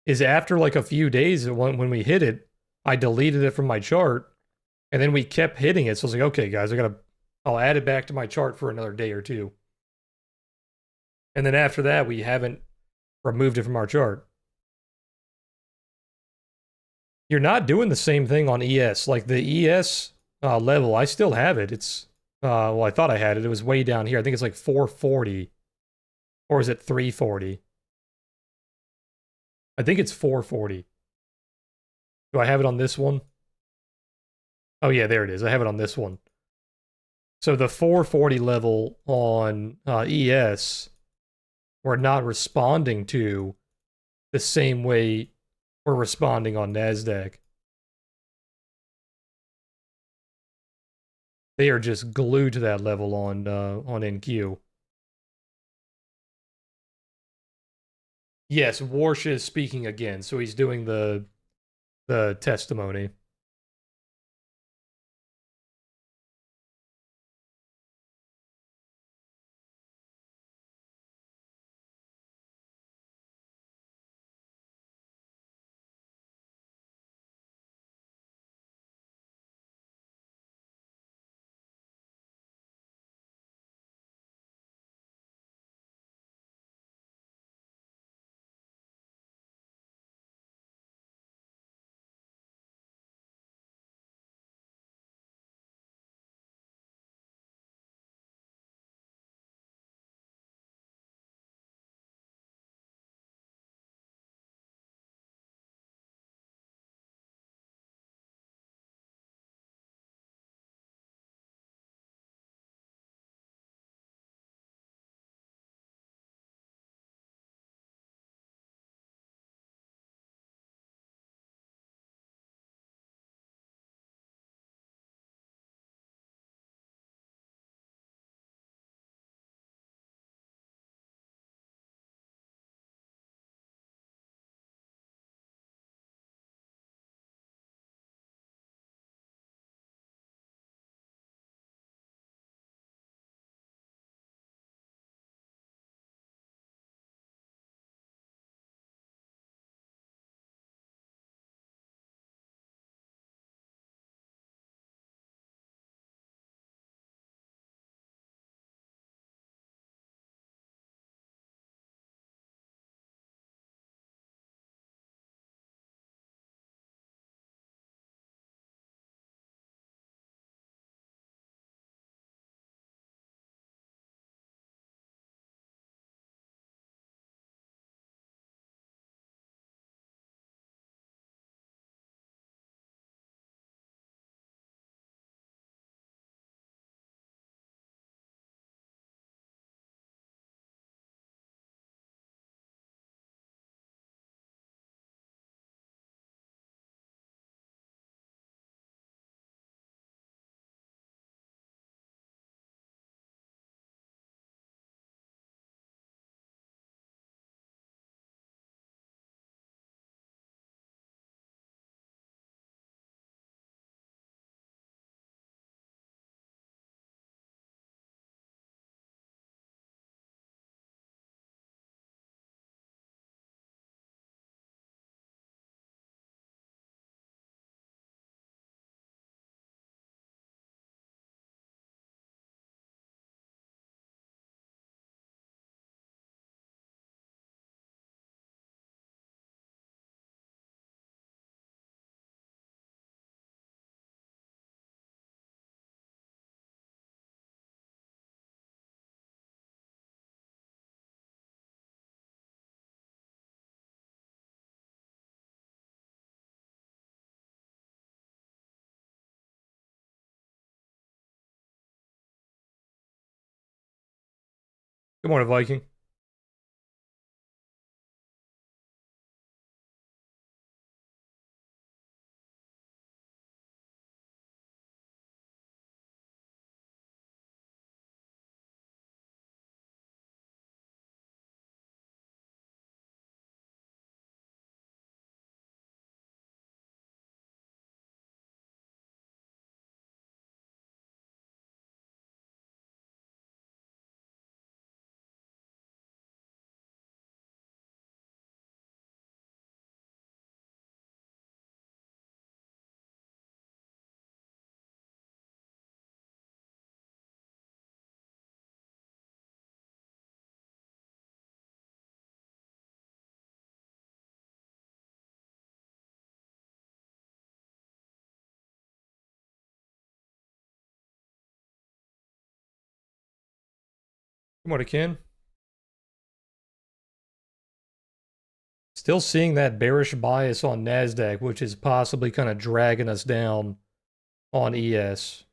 is after like a few days when we hit it, I deleted it from my chart, and then we kept hitting it. So I was like, okay, guys, I'll add it back to my chart for another day or two. And then after that, we haven't removed it from our chart. You're not doing the same thing on ES. Like the ES level, I still have it. It's, well, I thought I had it. It was way down here. I think it's like 440. Or is it 340? I think it's 440. Do I have it on this one? Oh, yeah, there it is. I have it on this one. So the 440 level on ES, we're not responding to the same way we're responding on NASDAQ. They are just glued to that level on NQ. Yes, Warsh is speaking again, so he's doing the testimony. Good morning, Viking. Good morning, Ken. Still seeing that bearish bias on NASDAQ, which is possibly kind of dragging us down on ES.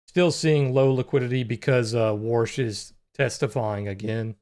Still seeing low liquidity because Warsh is testifying again.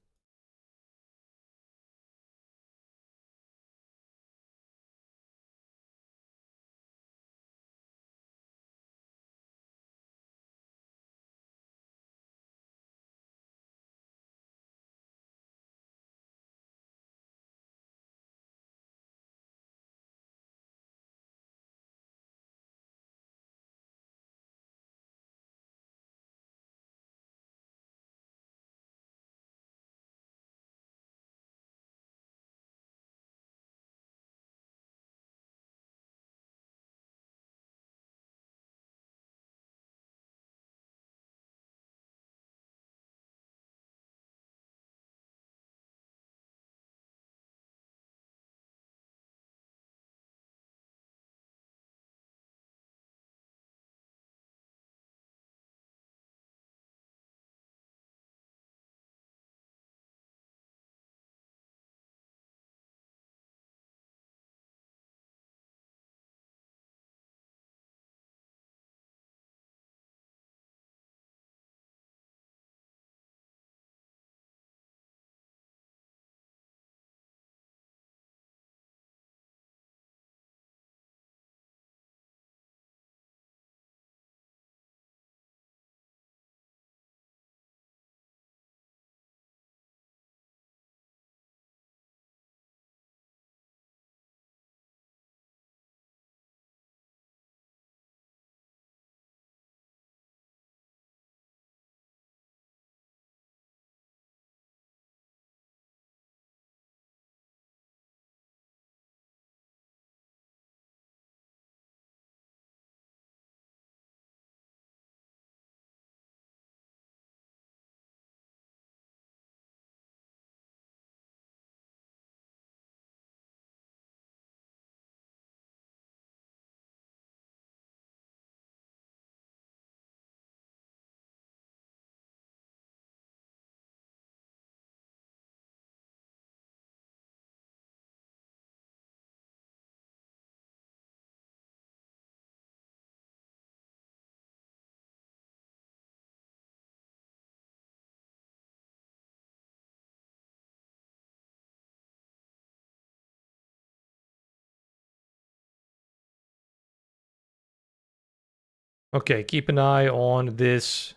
Okay, keep an eye on this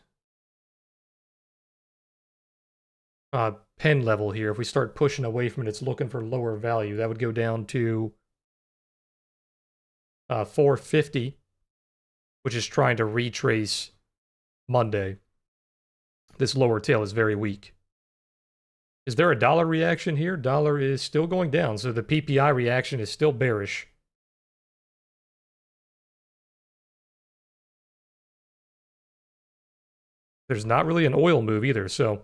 pen level here. If we start pushing away from it, it's looking for lower value. That would go down to 450, which is trying to retrace Monday. This lower tail is very weak. Is there a dollar reaction here? Dollar is still going down, so the PPI reaction is still bearish. There's not really an oil move either, so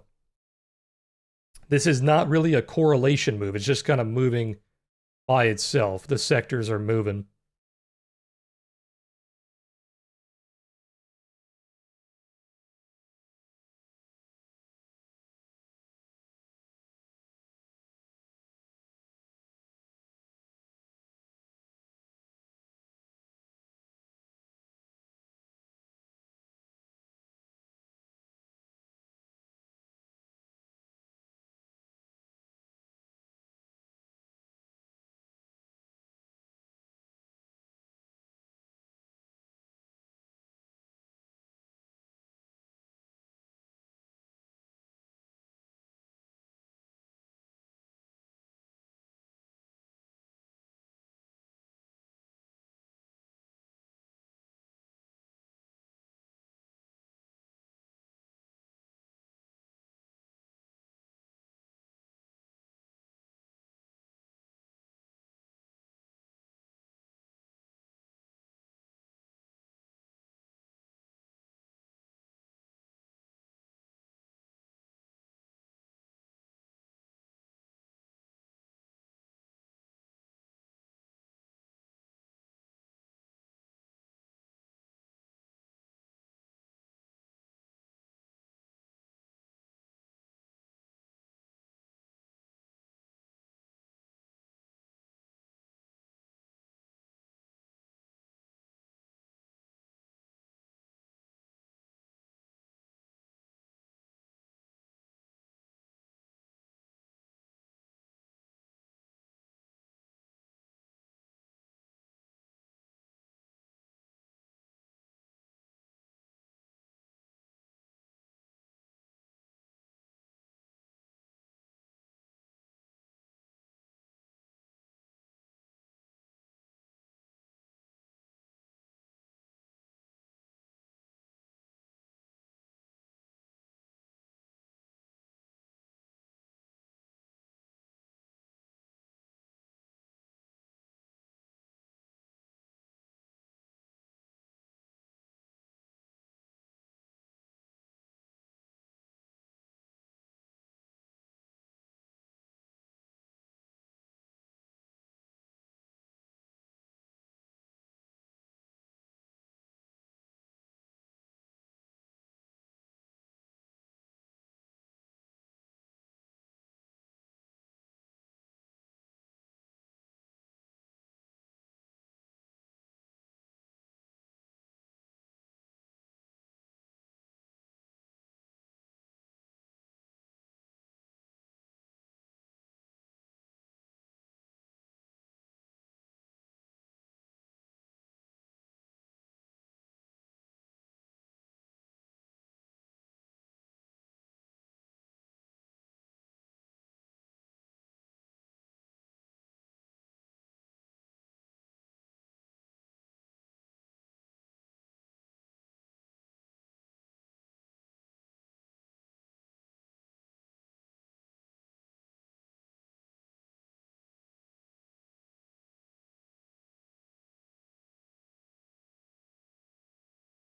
this is not really a correlation move. It's just kind of moving by itself. The sectors are moving.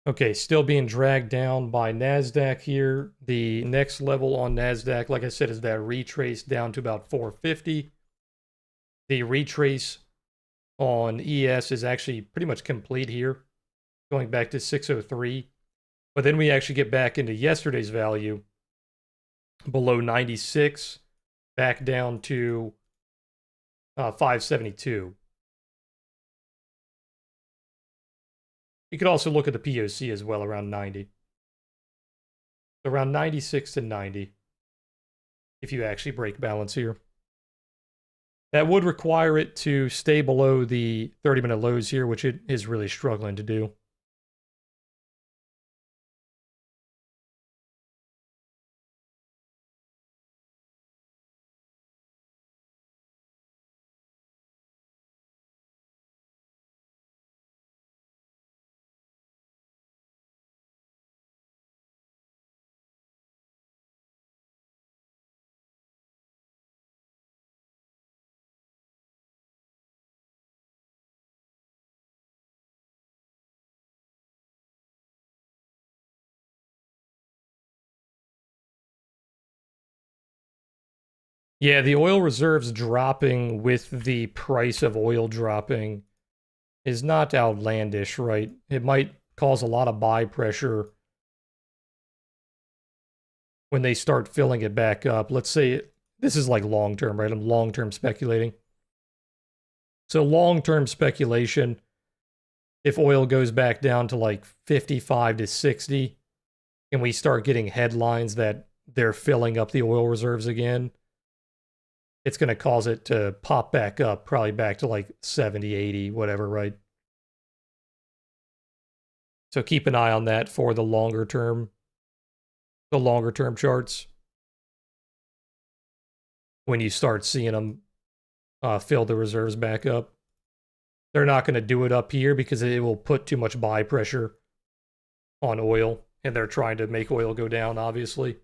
Okay, still being dragged down by NASDAQ here. The next level on NASDAQ, like I said, is that retrace down to about 450. The retrace on ES is actually pretty much complete here, going back to 603. But then we actually get back into yesterday's value below 96, back down to 572. You could also look at the POC as well, around 90. So around 96 to 90, if you actually break balance here. That would require it to stay below the 30-minute lows here, which it is really struggling to do. Yeah, the oil reserves dropping with the price of oil dropping is not outlandish, right? It might cause a lot of buy pressure when they start filling it back up. Let's say this is like long term, right? I'm long term speculating. So, long term speculation, if oil goes back down to like 55 to 60, and we start getting headlines that they're filling up the oil reserves again, it's going to cause it to pop back up, probably back to like 70, 80, whatever, right? So keep an eye on that for the longer term charts when you start seeing them fill the reserves back up. They're not going to do it up here because it will put too much buy pressure on oil, and they're trying to make oil go down, obviously.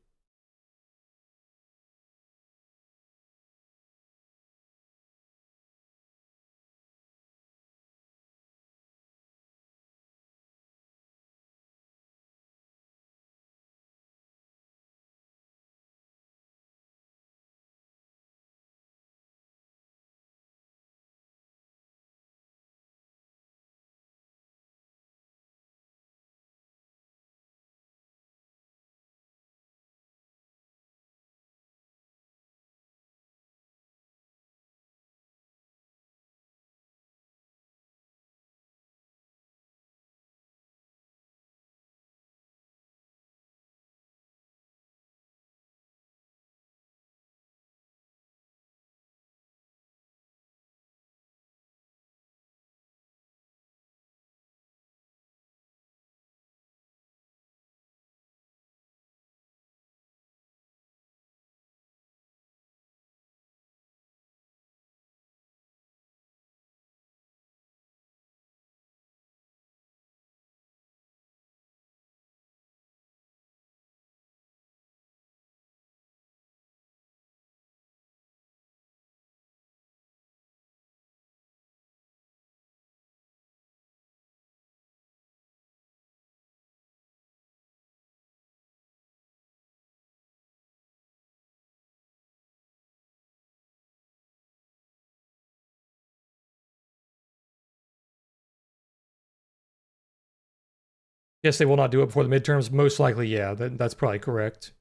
Yes, they will not do it before the midterms. Most likely, yeah, that's probably correct.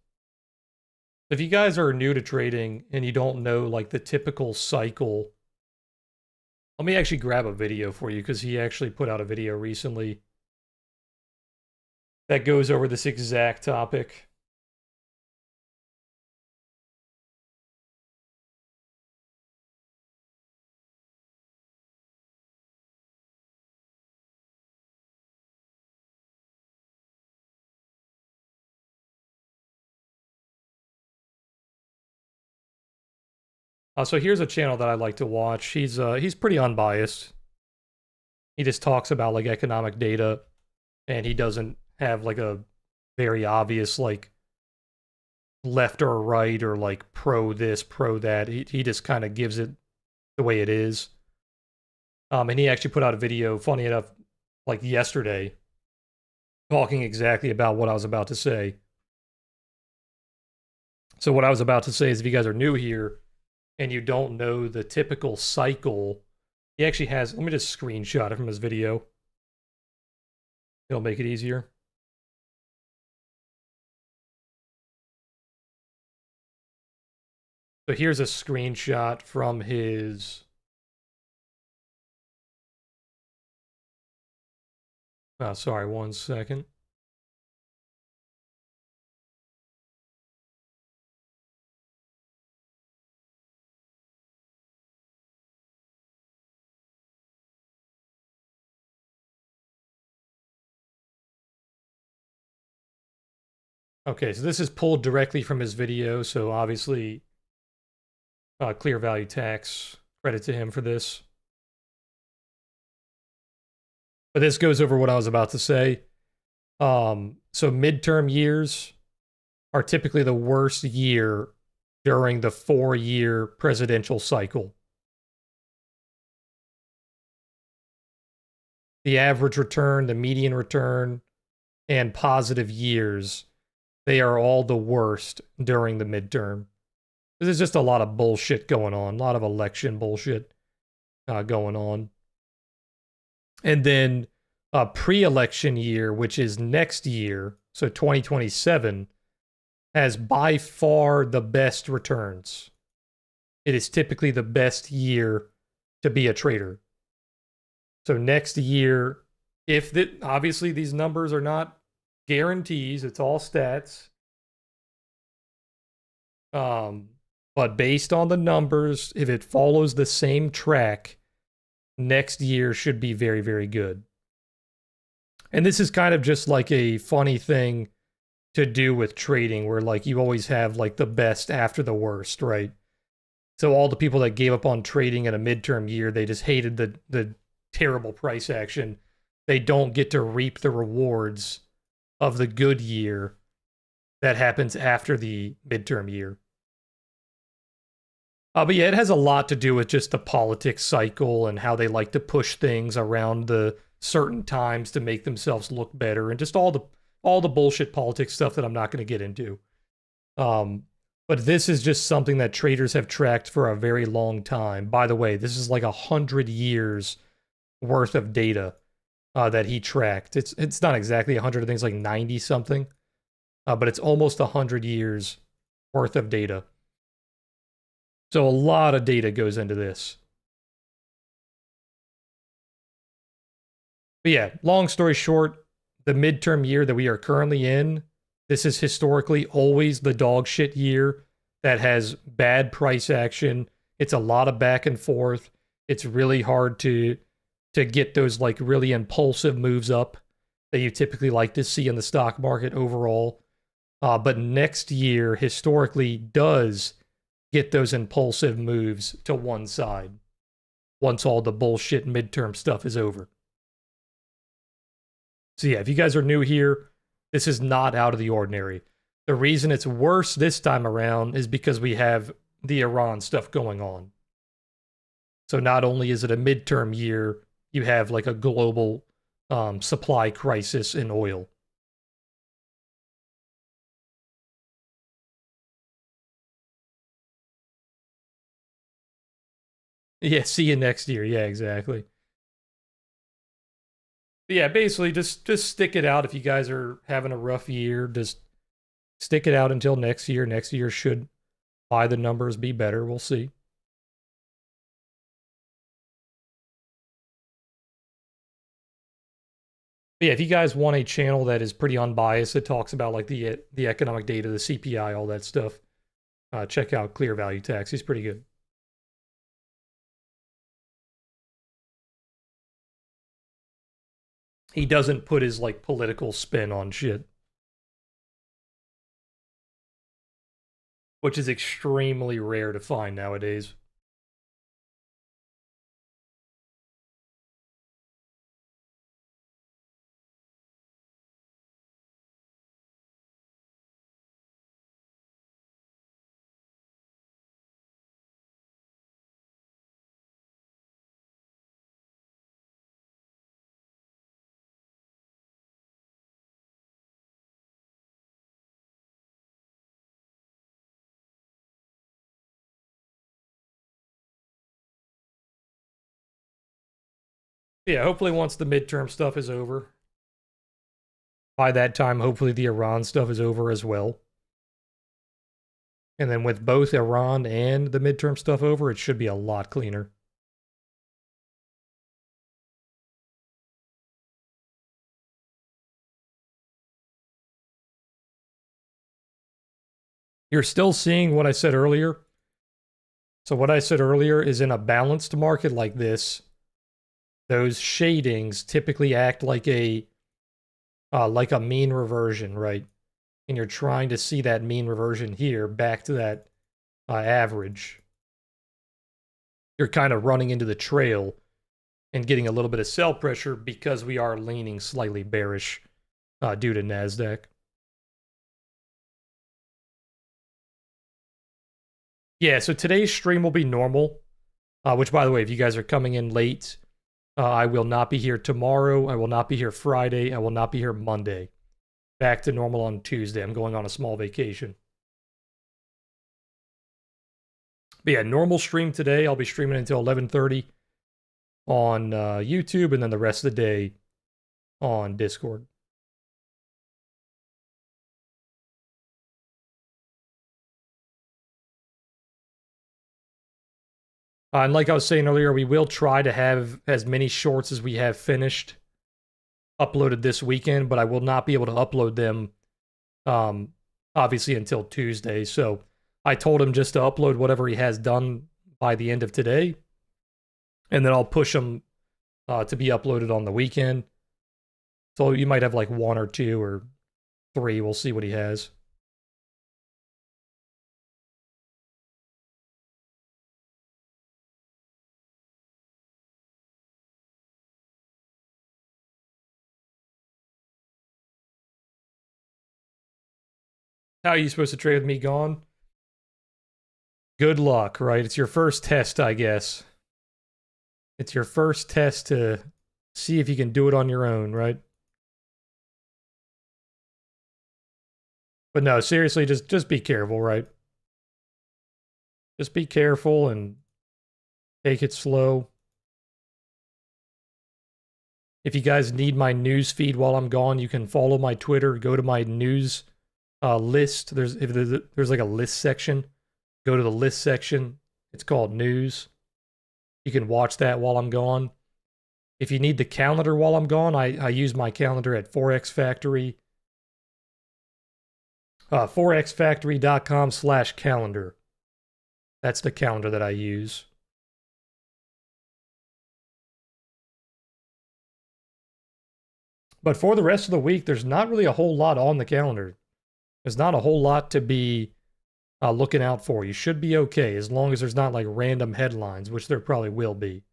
If you guys are new to trading and you don't know like the typical cycle, let me actually grab a video for you because he actually put out a video recently that goes over this exact topic. So here's a channel that I like to watch. He's pretty unbiased. He just talks about like economic data, and he doesn't have like a very obvious like left or right or like pro this, pro that. He just kind of gives it the way it is. And he actually put out a video, funny enough, like yesterday, talking exactly about what I was about to say. So what I was about to say is if you guys are new here and you don't know the typical cycle, he actually has, let me just screenshot it from his video. It'll make it easier. So here's a screenshot from his... Oh, sorry, 1 second. Okay, so this is pulled directly from his video, so obviously clear value tax, credit to him for this. But this goes over what I was about to say. So midterm years are typically the worst year during the 4-year presidential cycle. The average return, the median return, and positive years, they are all the worst during the midterm. There's just a lot of bullshit going on, a lot of election bullshit going on. And then pre-election year, which is next year, so 2027, has by far the best returns. It is typically the best year to be a trader. So next year, obviously these numbers are not guarantees, it's all stats. But based on the numbers, if it follows the same track, next year should be very, very good. And this is kind of just like a funny thing to do with trading, where like you always have like the best after the worst, right? So all the people that gave up on trading in a midterm year, they just hated the terrible price action. They don't get to reap the rewards of the good year that happens after the midterm year. But yeah, it has a lot to do with just the politics cycle and how they like to push things around the certain times to make themselves look better, and just all the bullshit politics stuff that I'm not going to get into. But this is just something that traders have tracked for a very long time. By the way, this is like 100 years worth of data that he tracked. It's not exactly 100, I think it's like 90 something, but it's almost 100 years worth of data. So a lot of data goes into this. But yeah, long story short, the midterm year that we are currently in, this is historically always the dog shit year that has bad price action. It's a lot of back and forth. It's really hard to get those like really impulsive moves up that you typically like to see in the stock market overall. But next year historically does get those impulsive moves to one side once all the bullshit midterm stuff is over. So yeah, if you guys are new here, this is not out of the ordinary. The reason it's worse this time around is because we have the Iran stuff going on. So not only is it a midterm year, you have like a global supply crisis in oil. Yeah, see you next year. Yeah, exactly. But yeah, basically just stick it out if you guys are having a rough year. Just stick it out until next year. Next year should, by the numbers, be better. We'll see. But yeah, if you guys want a channel that is pretty unbiased, that talks about like the economic data, the CPI, all that stuff, check out Clear Value Tax. He's pretty good. He doesn't put his like political spin on shit, which is extremely rare to find nowadays. Yeah, hopefully once the midterm stuff is over, by that time, hopefully the Iran stuff is over as well. And then with both Iran and the midterm stuff over, it should be a lot cleaner. You're still seeing what I said earlier. So what I said earlier is, in a balanced market like this, those shadings typically act like a mean reversion, right? And you're trying to see that mean reversion here back to that average. You're kind of running into the trail and getting a little bit of sell pressure because we are leaning slightly bearish due to NASDAQ. Yeah, so today's stream will be normal, which, by the way, if you guys are coming in late, I will not be here tomorrow. I will not be here Friday. I will not be here Monday. Back to normal on Tuesday. I'm going on a small vacation. But yeah, normal stream today. I'll be streaming until 11:30 on YouTube, and then the rest of the day on Discord. And like I was saying earlier, we will try to have as many shorts as we have finished uploaded this weekend, but I will not be able to upload them, obviously, until Tuesday. So I told him just to upload whatever he has done by the end of today, and then I'll push them to be uploaded on the weekend. So you might have like 1 or 2 or 3. We'll see what he has. How are you supposed to trade with me gone? Good luck, right? It's your first test, I guess. It's your first test to see if you can do it on your own, right? But no, seriously, just be careful, right? Just be careful and take it slow. If you guys need my news feed while I'm gone, you can follow my Twitter. Go to my news list. There's like a list section. Go to the list section. It's called news. You can watch that while I'm gone. If you need the calendar while I'm gone, I use my calendar at Forex Factory. Forexfactory.com/calendar. That's the calendar that I use. But for the rest of the week, there's not really a whole lot on the calendar. There's not a whole lot to be looking out for. You should be okay as long as there's not like random headlines, which there probably will be.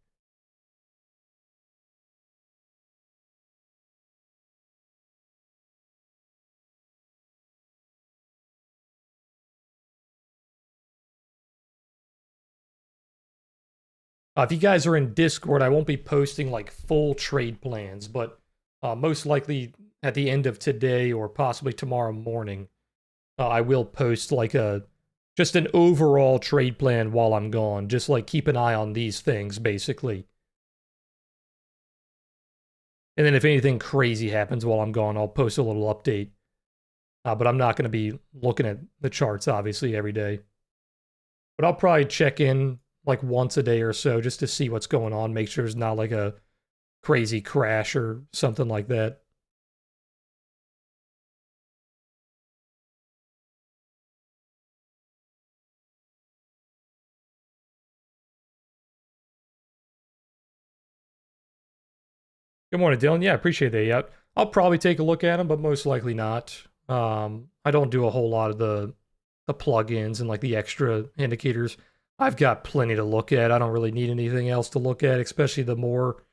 If you guys are in Discord, I won't be posting like full trade plans, but most likely at the end of today or possibly tomorrow morning, I will post like just an overall trade plan while I'm gone. Just like keep an eye on these things, basically. And then if anything crazy happens while I'm gone, I'll post a little update. But I'm not going to be looking at the charts, obviously, every day. But I'll probably check in like once a day or so just to see what's going on, make sure there's not like a crazy crash or something like that. Good morning, Dylan. Yeah, I appreciate that. Yeah, I'll probably take a look at them, but most likely not. I don't do a whole lot of the plugins and like the extra indicators. I've got plenty to look at. I don't really need anything else to look at, especially the more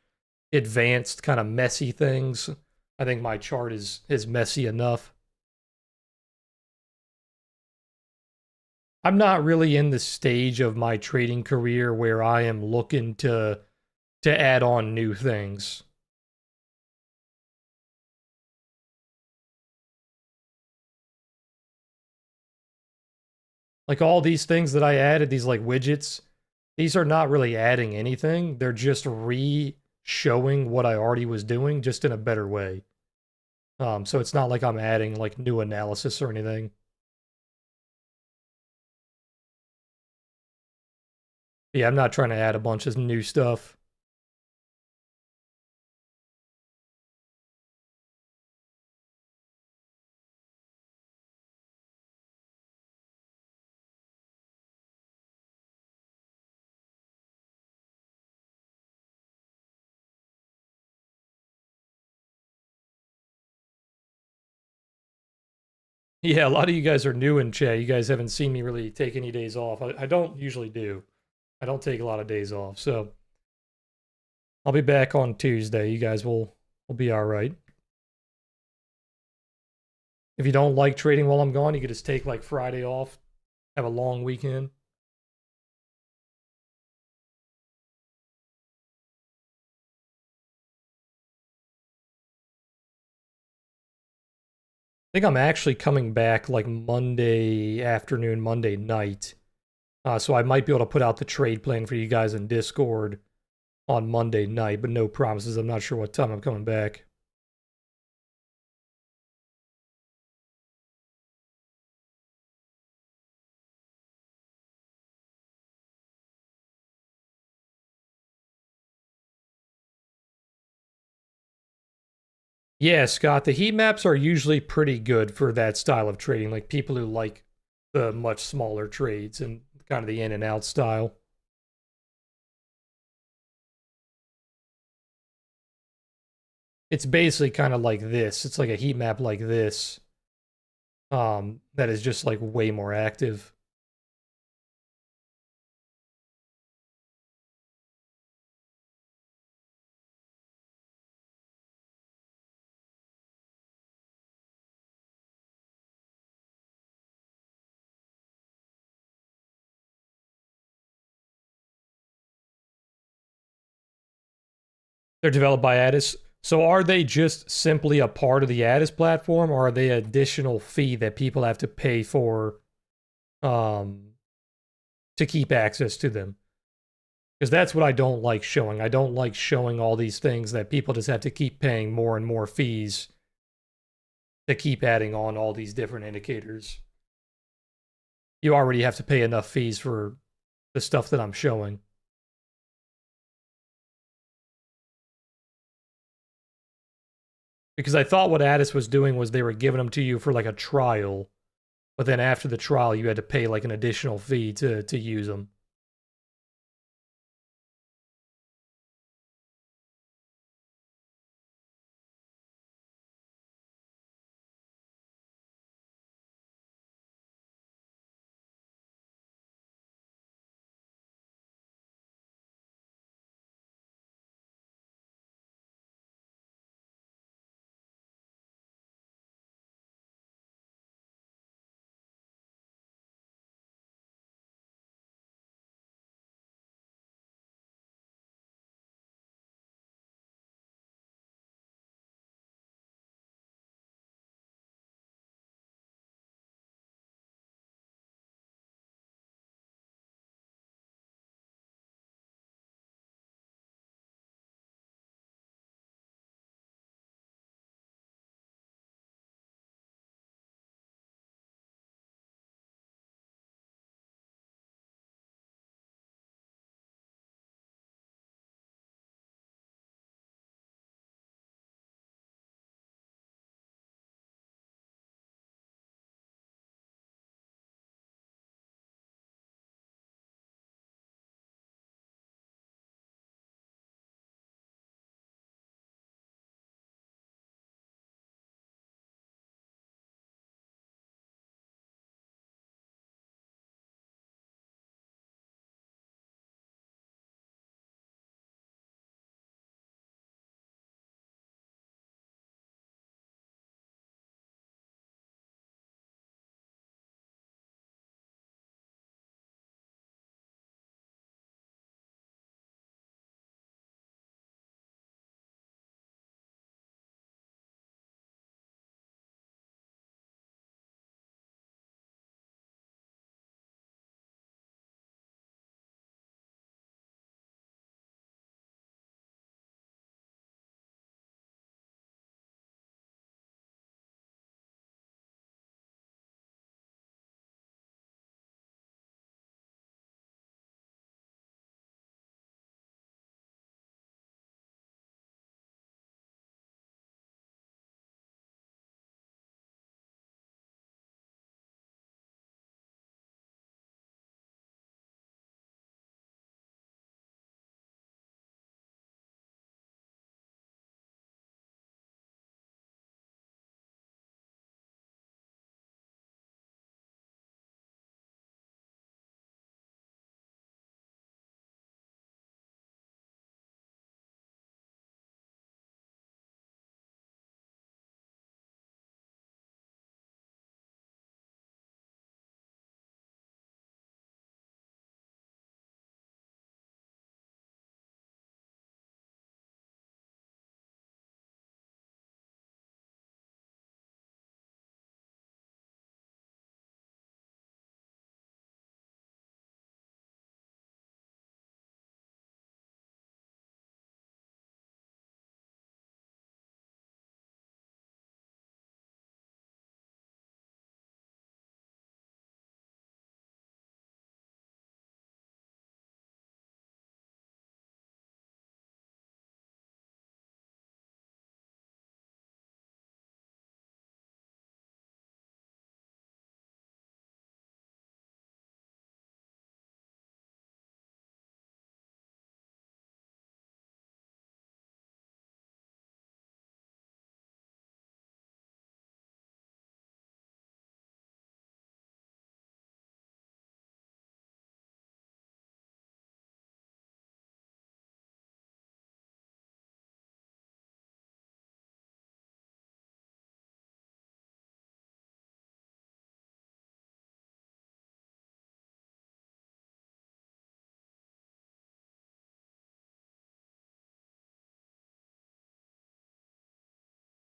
advanced kind of messy things. I think my chart is messy enough. I'm not really in the stage of my trading career where I am looking to add on new things. Like all these things that I added, these like widgets, these are not really adding anything. They're just re-showing what I already was doing, just in a better way. So it's not like I'm adding like new analysis or anything. Yeah, I'm not trying to add a bunch of new stuff. Yeah, a lot of you guys are new in chat. You guys haven't seen me really take any days off. I don't usually do. I don't take a lot of days off. So I'll be back on Tuesday. You guys will be all right. If you don't like trading while I'm gone, you could just take like Friday off, have a long weekend. I think I'm actually coming back like Monday afternoon, Monday night. So I might be able to put out the trade plan for you guys in Discord on Monday night, but no promises. I'm not sure what time I'm coming back. Yeah, Scott, the heat maps are usually pretty good for that style of trading, like people who like the much smaller trades and kind of the in and out style. It's basically kind of like this. It's like a heat map like this, that is just like way more active. They're developed by Addis. So are they just simply a part of the Addis platform, or are they an additional fee that people have to pay for um, to keep access to them? Because that's what I don't like showing. I don't like showing all these things that people just have to keep paying more and more fees to keep adding on all these different indicators. You already have to pay enough fees for the stuff that I'm showing. Because I thought what Addis was doing was they were giving them to you for like a trial, but then after the trial you had to pay like an additional fee to use them.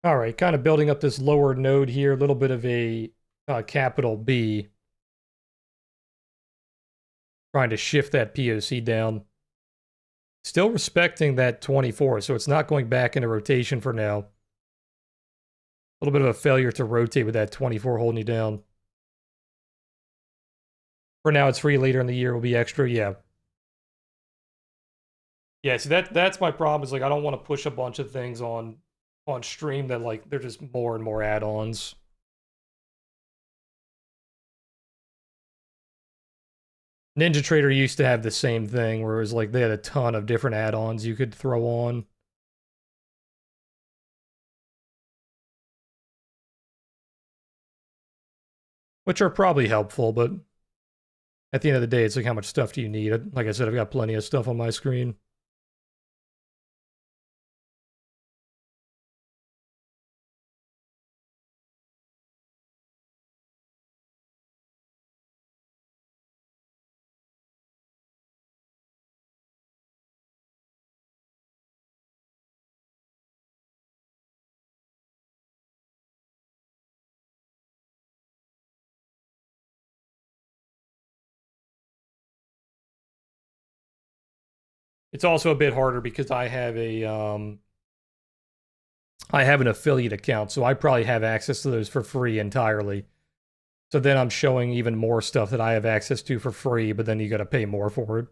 All right, kind of building up this lower node here, a little bit of a capital B. Trying to shift that POC down. Still respecting that 24, so it's not going back into rotation for now. A little bit of a failure to rotate with that 24 holding you down. For now, it's free. Later in the year will be extra. Yeah. Yeah, so that's my problem is like I don't want to push a bunch of things on stream that like they're just more and more add-ons. Ninja Trader used to have the same thing where it was like they had a ton of different add-ons you could throw on. Which are probably helpful, but at the end of the day, it's like how much stuff do you need? Like I said, I've got plenty of stuff on my screen. It's also a bit harder because I have an affiliate account, so I probably have access to those for free entirely. So then I'm showing even more stuff that I have access to for free, but then you got to pay more for it.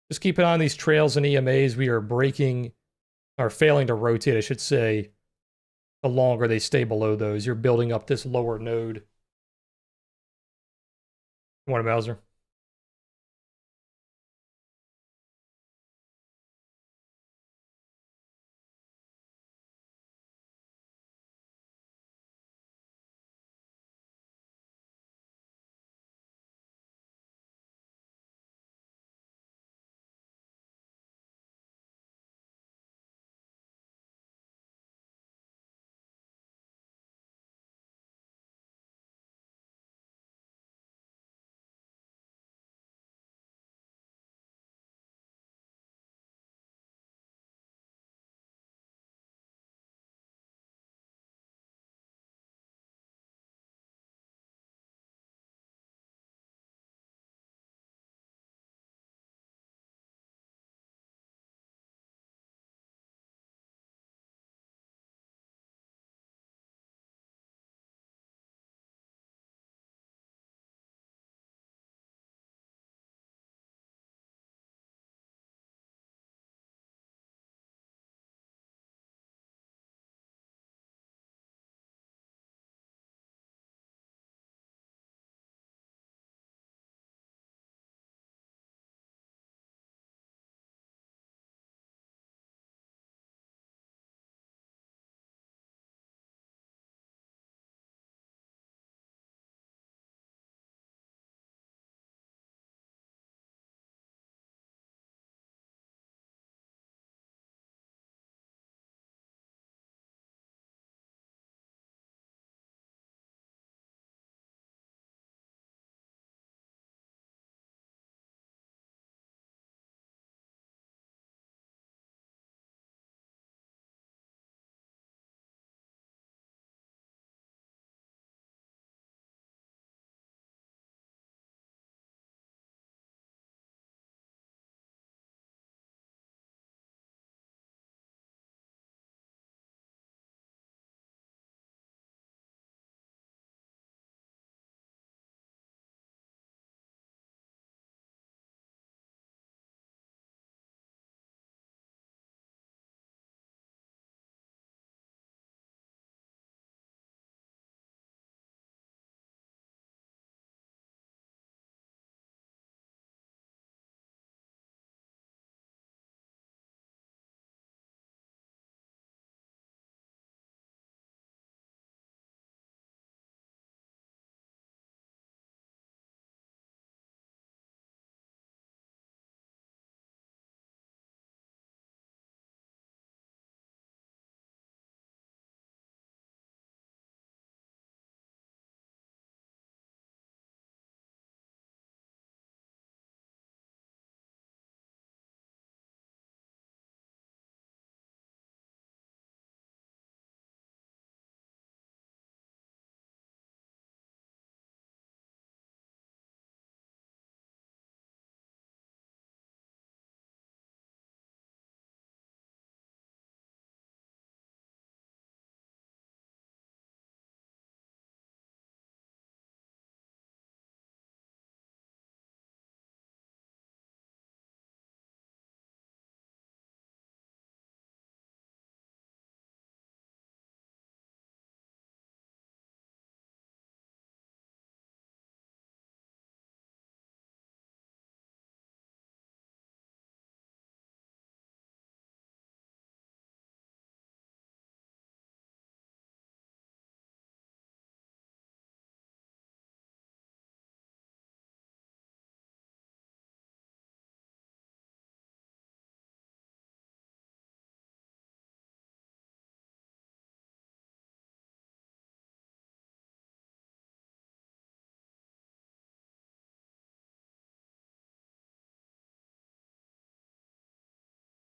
Just keep an eye on these trails and EMAs. We are breaking, or failing to rotate, I should say, the longer they stay below those. You're building up this lower node. Morning, Bowser.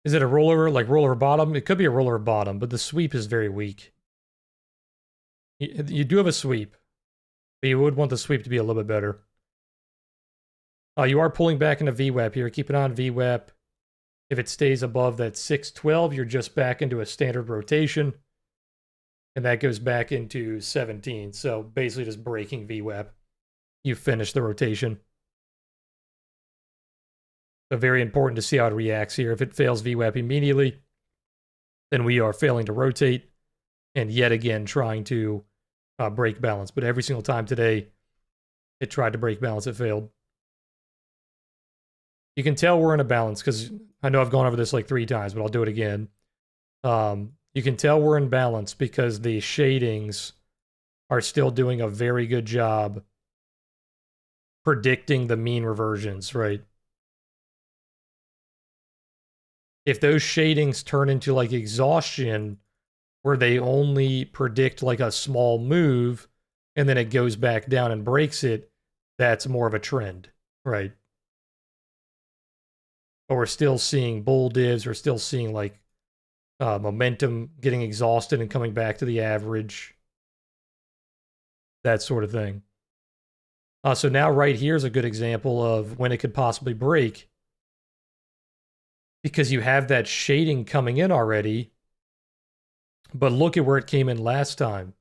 Is it a rollover, like rollover bottom? It could be a rollover bottom, but the sweep is very weak. You do have a sweep, but you would want the sweep to be a little bit better. You are pulling back into VWAP here. Keep an eye on VWAP. If it stays above that 612, you're just back into a standard rotation. And that goes back into 17. So basically just breaking VWAP. You finish the rotation. So very important to see how it reacts here. If it fails VWAP immediately, then we are failing to rotate. And yet again, trying to break balance. But every single time today, it tried to break balance, it failed. You can tell we're in a balance because I know I've gone over this like 3 times, but I'll do it again. You can tell we're in balance because the shadings are still doing a very good job predicting the mean reversions, right? If those shadings turn into like exhaustion, where they only predict like a small move and then it goes back down and breaks it, that's more of a trend, right? But we're still seeing bull divs, we're still seeing like momentum getting exhausted and coming back to the average, that sort of thing. So now right here is a good example of when it could possibly break, because you have that shading coming in already. But look at where it came in last time.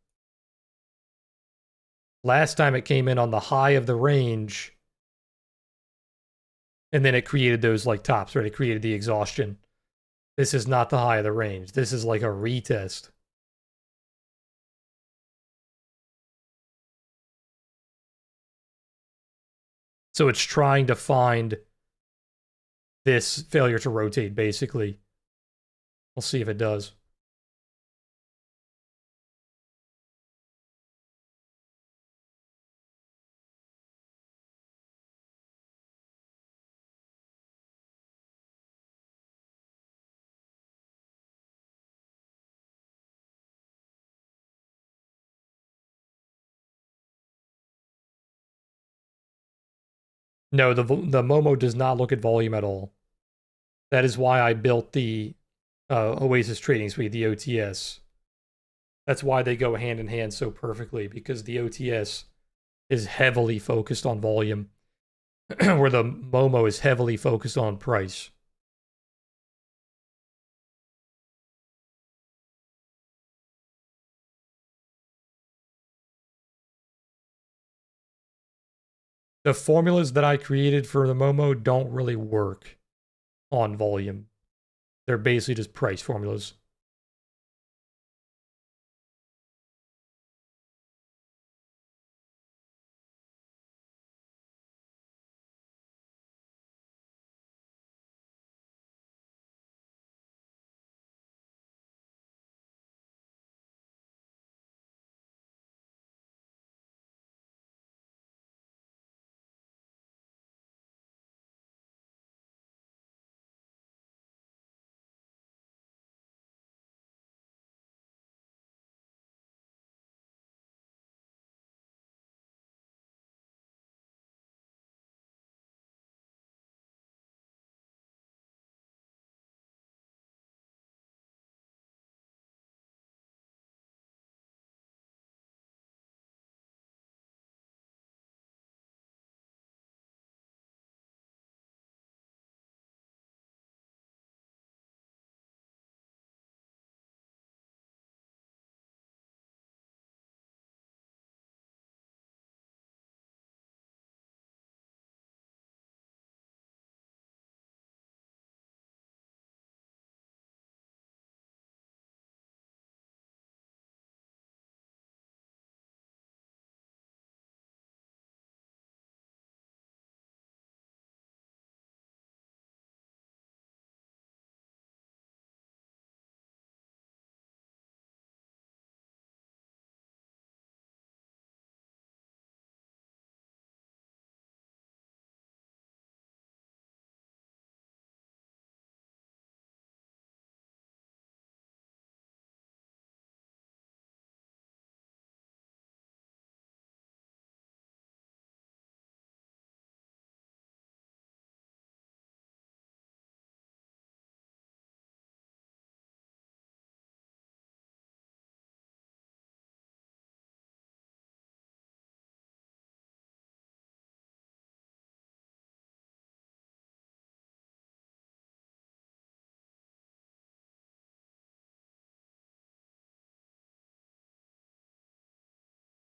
Last time it came in on the high of the range, and then it created those like tops, right? It created the exhaustion. This is not the high of the range. This is like a retest. So it's trying to find this failure to rotate, basically. We'll see if it does. No, the Momo does not look at volume at all. That is why I built the Oasis Trading Suite, the OTS. That's why they go hand in hand so perfectly, because the OTS is heavily focused on volume, where the Momo is heavily focused on price. The formulas that I created for the Momo don't really work on volume. They're basically just price formulas.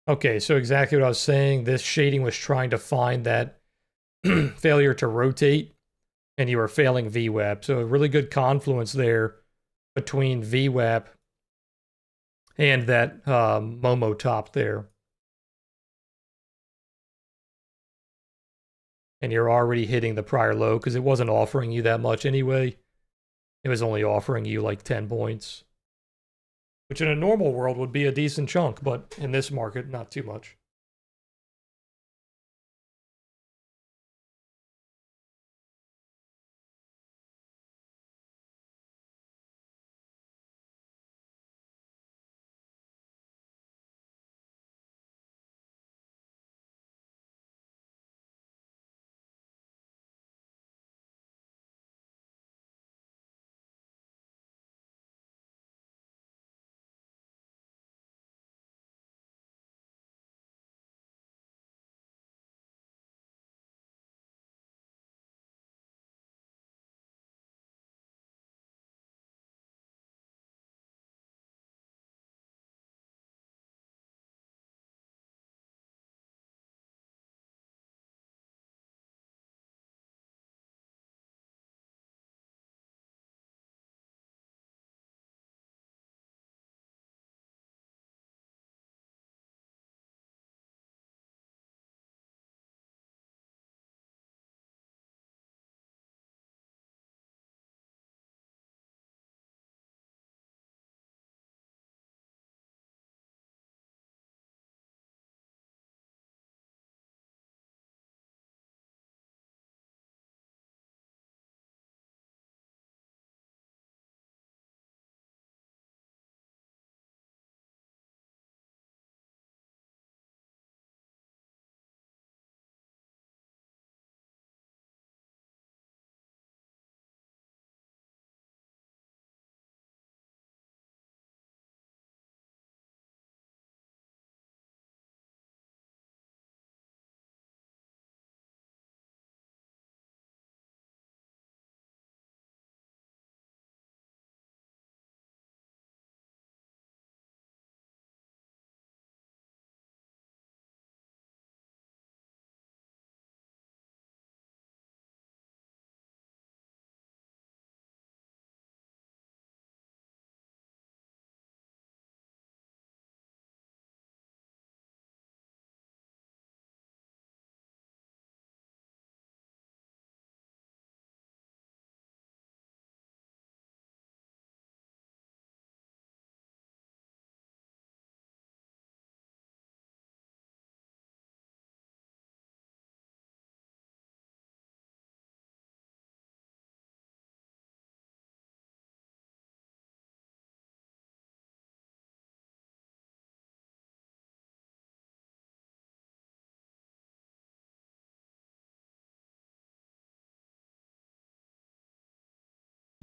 Okay, so exactly what I was saying. This shading was trying to find that failure to rotate, and you were failing VWAP. So a really good confluence there between VWAP and that Momo top there. And you're already hitting the prior low because it wasn't offering you that much anyway. It was only offering you like 10 points, which in a normal world would be a decent chunk, but in this market, not too much.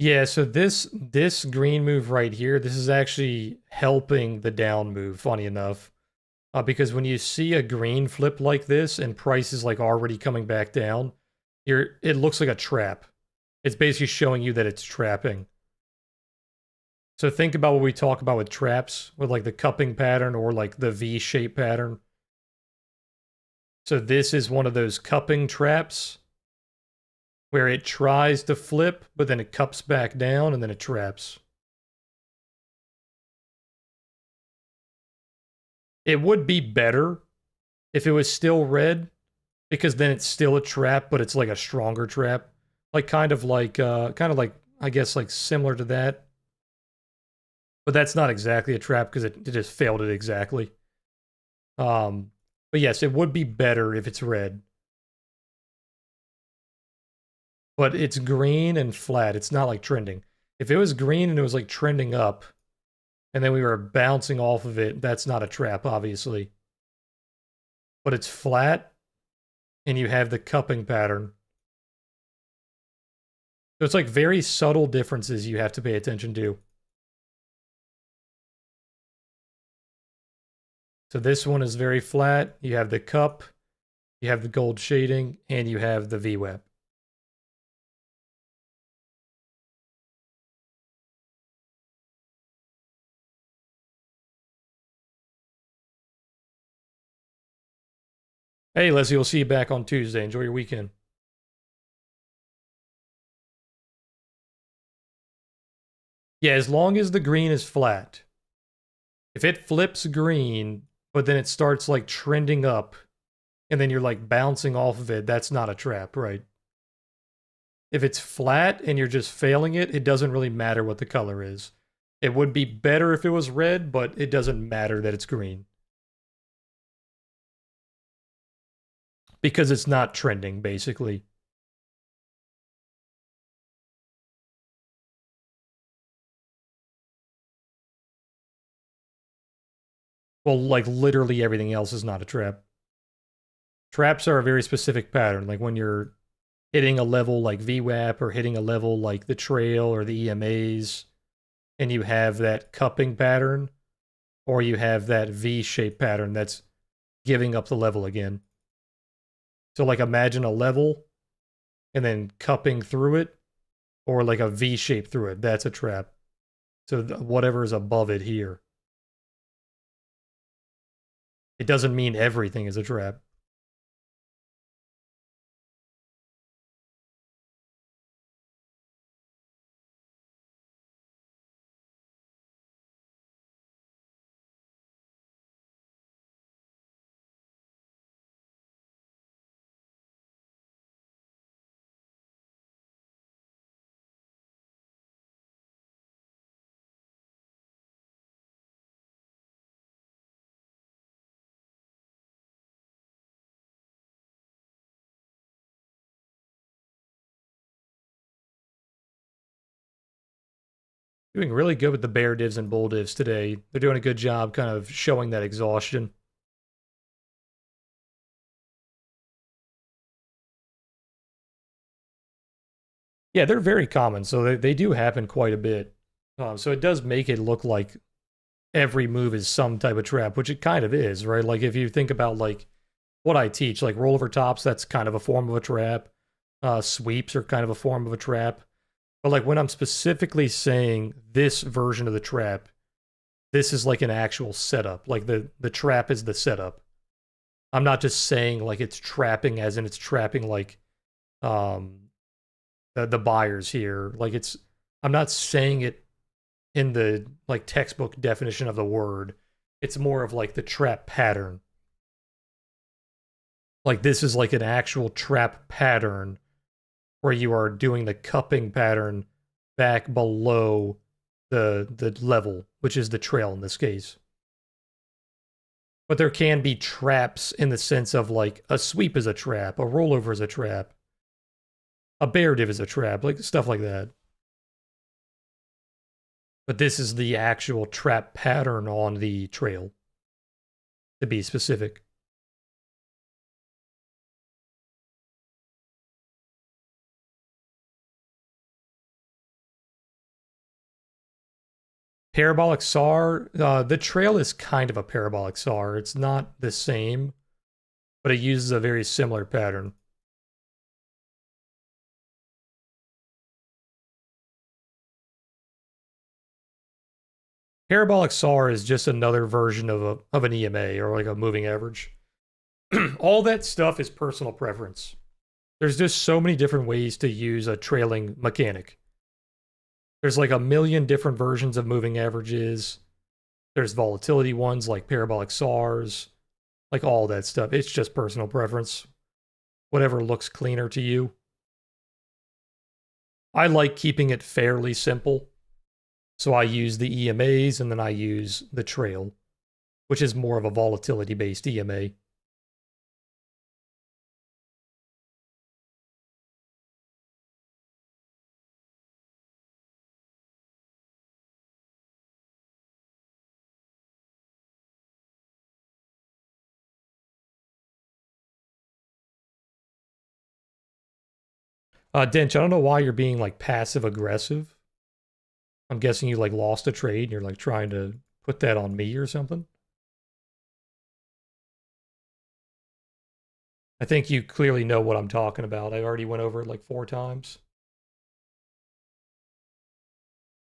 Yeah, so this green move right here, this is actually helping the down move, funny enough. Because when you see a green flip like this and price is like already coming back down, it looks like a trap. It's basically showing you that it's trapping. So think about what we talk about with traps, with like the cupping pattern or like the V-shape pattern. So this is one of those cupping traps where it tries to flip, but then it cups back down and then it traps. It would be better if it was still red, because then it's still a trap, but it's like a stronger trap. Like kind of like I guess like similar to that. But that's not exactly a trap because it just failed it exactly. But yes, it would be better if it's red. But it's green and flat. It's not like trending. If it was green and it was like trending up, and then we were bouncing off of it, that's not a trap, obviously. But it's flat, and you have the cupping pattern. So it's like very subtle differences you have to pay attention to. So this one is very flat. You have the cup, you have the gold shading, and you have the VWAP. Hey, Leslie, we'll see you back on Tuesday. Enjoy your weekend. Yeah, as long as the green is flat. If it flips green, but then it starts like trending up, and then you're like bouncing off of it, that's not a trap, right? If it's flat and you're just failing it, it doesn't really matter what the color is. It would be better if it was red, but it doesn't matter that it's green. Because it's not trending, basically. Well, like literally everything else is not a trap. Traps are a very specific pattern. Like when you're hitting a level like VWAP or hitting a level like the trail or the EMAs, and you have that cupping pattern, or you have that V-shaped pattern that's giving up the level again. So like imagine a level and then cupping through it, or like a V shape through it. That's a trap. So whatever is above it here. It doesn't mean everything is a trap. Doing really good with the bear divs and bull divs today. They're doing a good job kind of showing that exhaustion. Yeah, they're very common, so they do happen quite a bit. So it does make it look like every move is some type of trap, which it kind of is, right? Like if you think about like what I teach, like rollover tops, that's kind of a form of a trap. Sweeps are kind of a form of a trap. But like when I'm specifically saying this version of the trap, this is like an actual setup. Like the trap is the setup. I'm not just saying like it's trapping as in it's trapping like um the buyers here. Like it's I'm not saying it in the like textbook definition of the word. It's more of like the trap pattern. Like this is like an actual trap pattern where you are doing the cupping pattern back below the level, which is the trail in this case. But there can be traps in the sense of like a sweep is a trap, a rollover is a trap, a bear div is a trap, like stuff like that. But this is the actual trap pattern on the trail, to be specific. Parabolic SAR, the trail is kind of a parabolic SAR. It's not the same, but it uses a very similar pattern. Parabolic SAR is just another version of an EMA or like a moving average. All that stuff is personal preference. There's just so many different ways to use a trailing mechanic. There's like a million different versions of moving averages. There's volatility ones like parabolic SARs, like all that stuff. It's just personal preference. Whatever looks cleaner to you. I like keeping it fairly simple. So I use the EMAs and then I use the trail, which is more of a volatility based EMA. Dench, I don't know why you're being like passive aggressive. I'm guessing you like lost a trade and you're like trying to put that on me or something. I think you clearly know what I'm talking about. I already went over it like 4 times.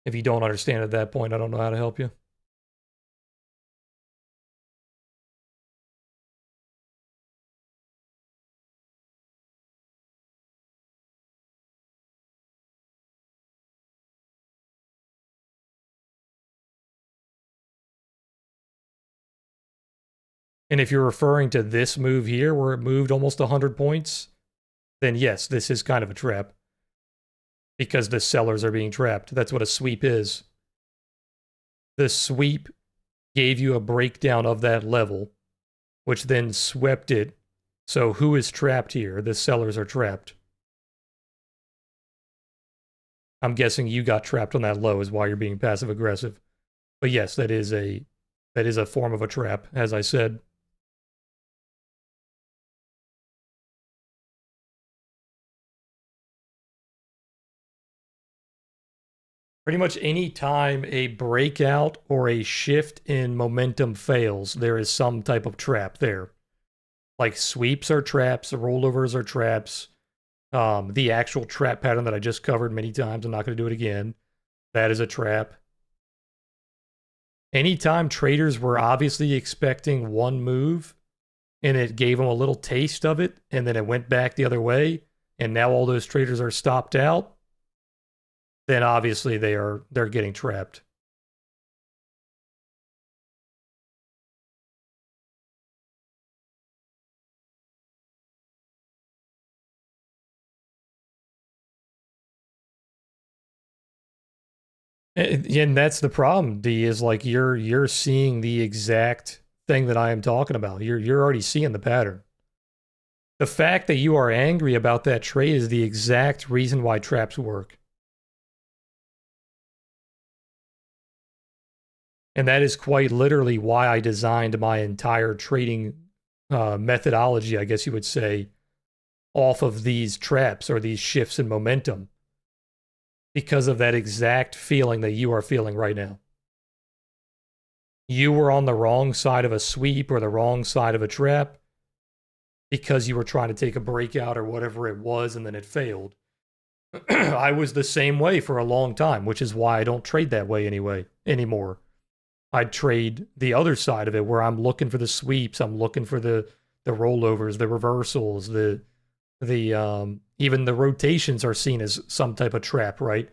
If you don't understand at that point, I don't know how to help you. And if you're referring to this move here where it moved almost 100 points, then yes, this is kind of a trap because the sellers are being trapped. That's what a sweep is. The sweep gave you a breakdown of that level, which then swept it. So who is trapped here? The sellers are trapped. I'm guessing you got trapped on that low is why you're being passive aggressive. But yes, that is a form of a trap, as I said. Pretty much any time a breakout or a shift in momentum fails, there is some type of trap there. Like sweeps are traps, rollovers are traps. The actual trap pattern that I just covered many times, I'm not going to do it again. That is a trap. Anytime traders were obviously expecting one move and it gave them a little taste of it and then it went back the other way and now all those traders are stopped out, then obviously they're getting trapped. And that's the problem, D, is like you're seeing the exact thing that I am talking about. You're already seeing the pattern. The fact that you are angry about that trade is the exact reason why traps work. And that is quite literally why I designed my entire trading methodology, I guess you would say, off of these traps or these shifts in momentum. Because of that exact feeling that you are feeling right now. You were on the wrong side of a sweep or the wrong side of a trap because you were trying to take a breakout or whatever it was and then it failed. I was the same way for a long time, which is why I don't trade that way anymore. I trade the other side of it where I'm looking for the sweeps, I'm looking for the rollovers, the reversals, even the rotations are seen as some type of trap, right?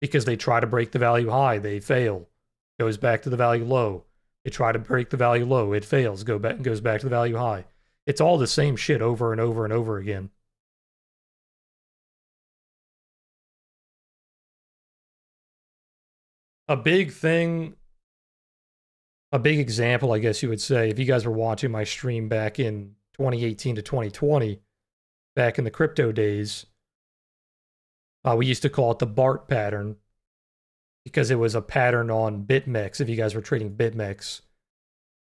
Because they try to break the value high, they fail, goes back to the value low. They try to break the value low, it fails, goes back to the value high. It's all the same shit over and over and over again. A big example, I guess you would say, if you guys were watching my stream back in 2018 to 2020, back in the crypto days, we used to call it the BART pattern because it was a pattern on BitMEX. If you guys were trading BitMEX,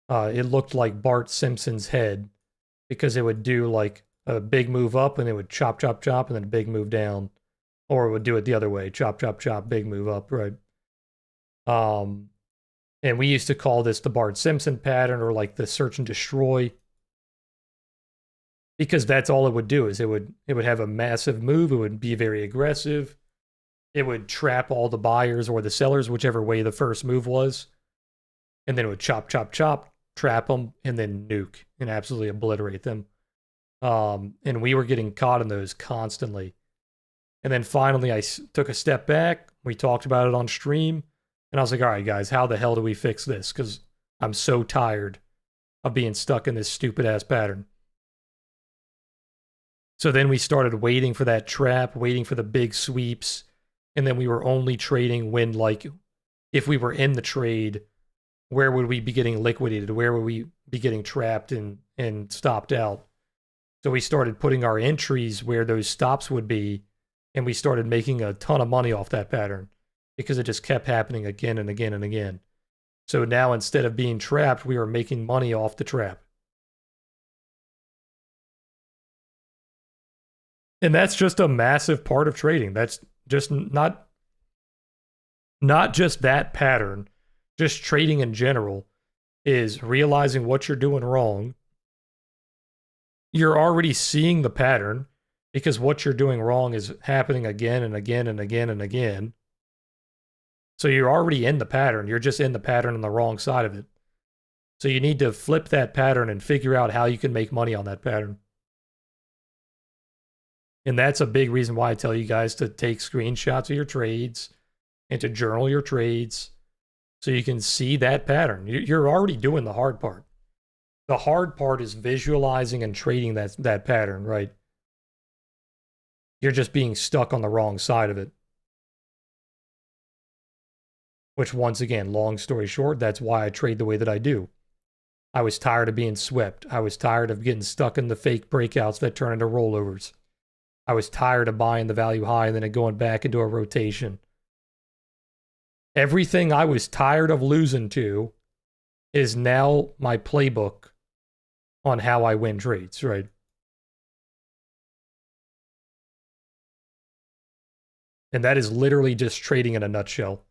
it looked like Bart Simpson's head because it would do like a big move up and it would chop, chop, chop, and then a big move down. Or it would do it the other way, chop, chop, chop, big move up, right? And we used to call this the Bart Simpson pattern or like the search and destroy. Because that's all it would do is it would have a massive move. It would be very aggressive. It would trap all the buyers or the sellers, whichever way the first move was. And then it would chop, chop, chop, trap them, and then nuke and absolutely obliterate them. And we were getting caught in those constantly. And then finally I took a step back. We talked about it on stream. And I was like, all right, guys, how the hell do we fix this? Because I'm so tired of being stuck in this stupid ass pattern. So then we started waiting for that trap, waiting for the big sweeps, and then we were only trading when, like, if we were in the trade, where would we be getting liquidated? Where would we be getting trapped and stopped out? So we started putting our entries where those stops would be, and we started making a ton of money off that pattern because it just kept happening again and again and again. So now instead of being trapped, we were making money off the trap. And that's just a massive part of trading. That's just not just that pattern, just trading in general is realizing what you're doing wrong. You're already seeing the pattern because what you're doing wrong is happening again and again and again and again. So you're already in the pattern. You're just in the pattern on the wrong side of it. So you need to flip that pattern and figure out how you can make money on that pattern. And that's a big reason why I tell you guys to take screenshots of your trades and to journal your trades so you can see that pattern. You're already doing the hard part. The hard part is visualizing and trading that pattern, right? You're just being stuck on the wrong side of it. Which, once again, long story short, that's why I trade the way that I do. I was tired of being swept. I was tired of getting stuck in the fake breakouts that turn into rollovers. I was tired of buying the value high and then it going back into a rotation. Everything I was tired of losing to is now my playbook on how I win trades, right? And that is literally just trading in a nutshell.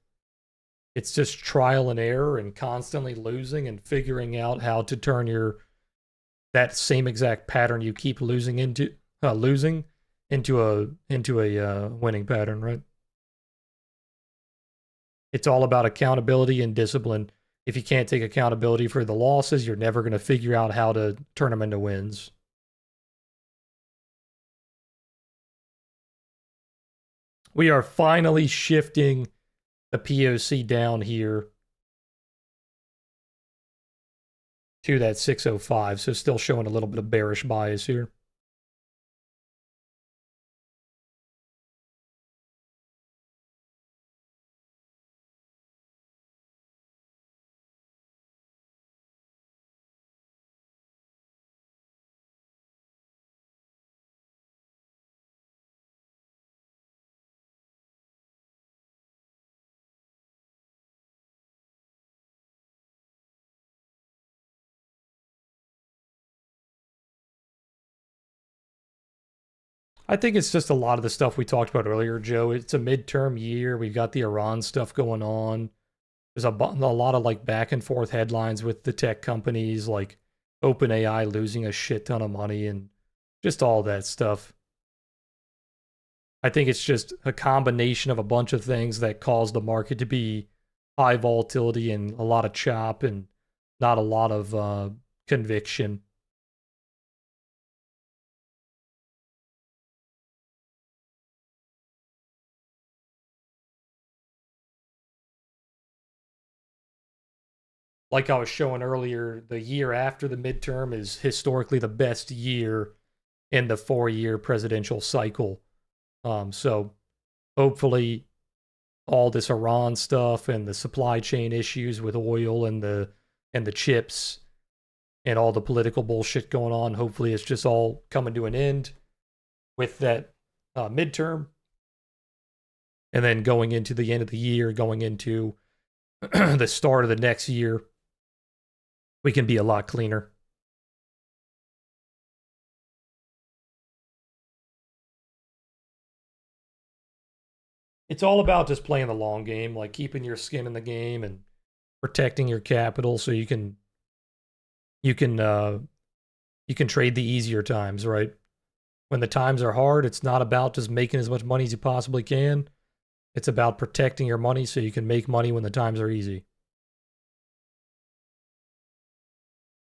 It's just trial and error and constantly losing and figuring out how to turn that same exact pattern you keep losing into a winning pattern, right? It's all about accountability and discipline. If you can't take accountability for the losses, you're never going to figure out how to turn them into wins. We are finally shifting the POC down here to that 605, so still showing a little bit of bearish bias here. I think it's just a lot of the stuff we talked about earlier, Joe. It's a midterm year. We've got the Iran stuff going on. There's a lot of like back and forth headlines with the tech companies, like OpenAI losing a shit ton of money and just all that stuff. I think it's just a combination of a bunch of things that cause the market to be high volatility and a lot of chop and not a lot of conviction. Like I was showing earlier, the year after the midterm is historically the best year in the 4-year presidential cycle. So hopefully all this Iran stuff and the supply chain issues with oil and the chips and all the political bullshit going on, hopefully it's just all coming to an end with that midterm. And then going into the end of the year, going into the start of the next year, we can be a lot cleaner. It's all about just playing the long game, like keeping your skin in the game and protecting your capital so you can trade the easier times, right? When the times are hard, it's not about just making as much money as you possibly can. It's about protecting your money so you can make money when the times are easy.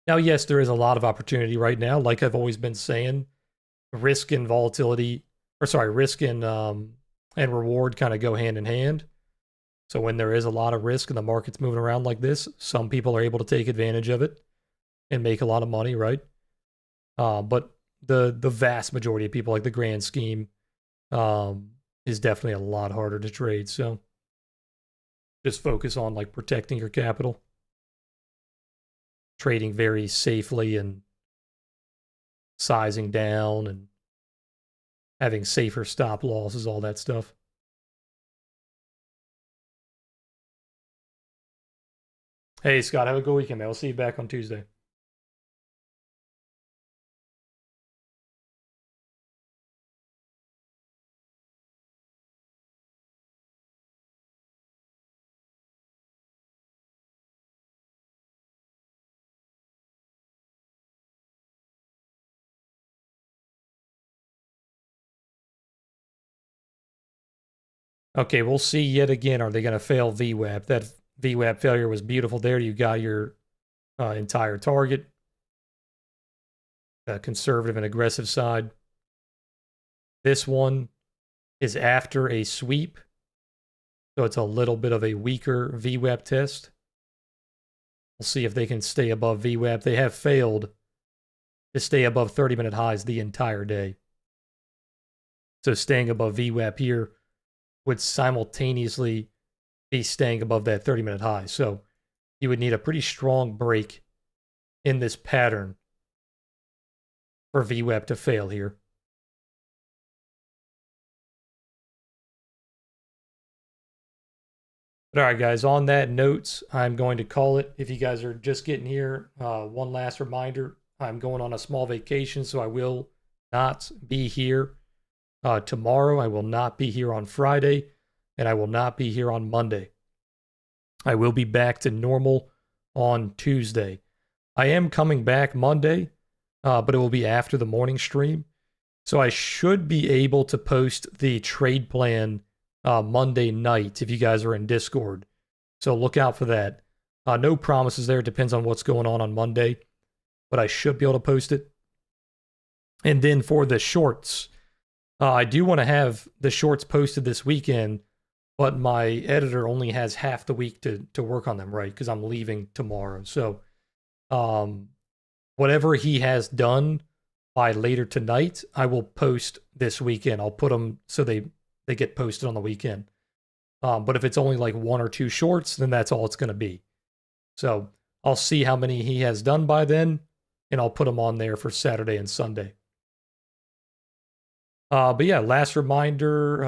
Now, yes, there is a lot of opportunity right now. Like I've always been saying, risk and volatility, risk and reward kind of go hand in hand. So when there is a lot of risk and the market's moving around like this, some people are able to take advantage of it and make a lot of money, right? But the vast majority of people, like the grand scheme, is definitely a lot harder to trade. So just focus on like protecting your capital, trading very safely and sizing down and having safer stop losses, all that stuff. Hey, Scott, have a good weekend, man. I'll see you back on Tuesday. Okay, we'll see yet again. Are they going to fail VWAP? That VWAP failure was beautiful there. You got your entire target, conservative and aggressive side. This one is after a sweep, so it's a little bit of a weaker VWAP test. We'll see if they can stay above VWAP. They have failed to stay above 30-minute highs the entire day. So staying above VWAP here would simultaneously be staying above that 30-minute high. So you would need a pretty strong break in this pattern for VWAP to fail here. But all right, guys, on that note, I'm going to call it. If you guys are just getting here, one last reminder, I'm going on a small vacation, so I will not be here tomorrow. I will not be here on Friday, and I will not be here on Monday. I will be back to normal on Tuesday. I am coming back Monday, but it will be after the morning stream. So I should be able to post the trade plan Monday night if you guys are in Discord. So look out for that. No promises there. It depends on what's going on Monday, but I should be able to post it. And then for the shorts, I do want to have the shorts posted this weekend, but my editor only has half the week to work on them, right? Because I'm leaving tomorrow. So whatever he has done by later tonight, I will post this weekend. I'll put them so they get posted on the weekend. But if it's only like 1 or 2 shorts, then that's all it's going to be. So I'll see how many he has done by then, and I'll put them on there for Saturday and Sunday. But yeah, last reminder,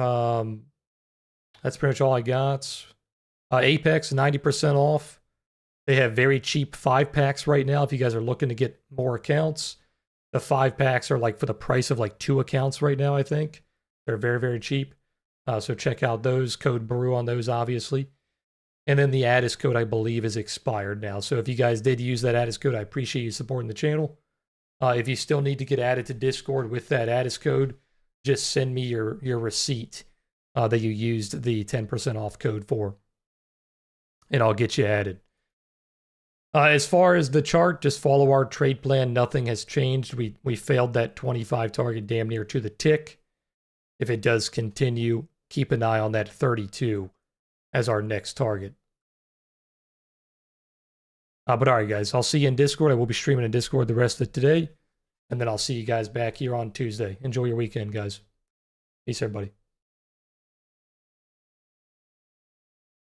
that's pretty much all I got. Apex, 90% off. They have very cheap 5-packs right now if you guys are looking to get more accounts. The 5-packs are like for the price of like 2 accounts right now, I think. They're very, very cheap. So check out those. Code BREW on those, obviously. And then the Addis code, I believe, is expired now. So if you guys did use that Addis code, I appreciate you supporting the channel. If you still need to get added to Discord with that Addis code, just send me your receipt that you used the 10% off code for, and I'll get you added. As far as the chart, just follow our trade plan. Nothing has changed. We failed that 25 target damn near to the tick. If it does continue, keep an eye on that 32 as our next target. But all right, guys, I'll see you in Discord. I will be streaming in Discord the rest of today, and then I'll see you guys back here on Tuesday. Enjoy your weekend, guys. Peace, everybody.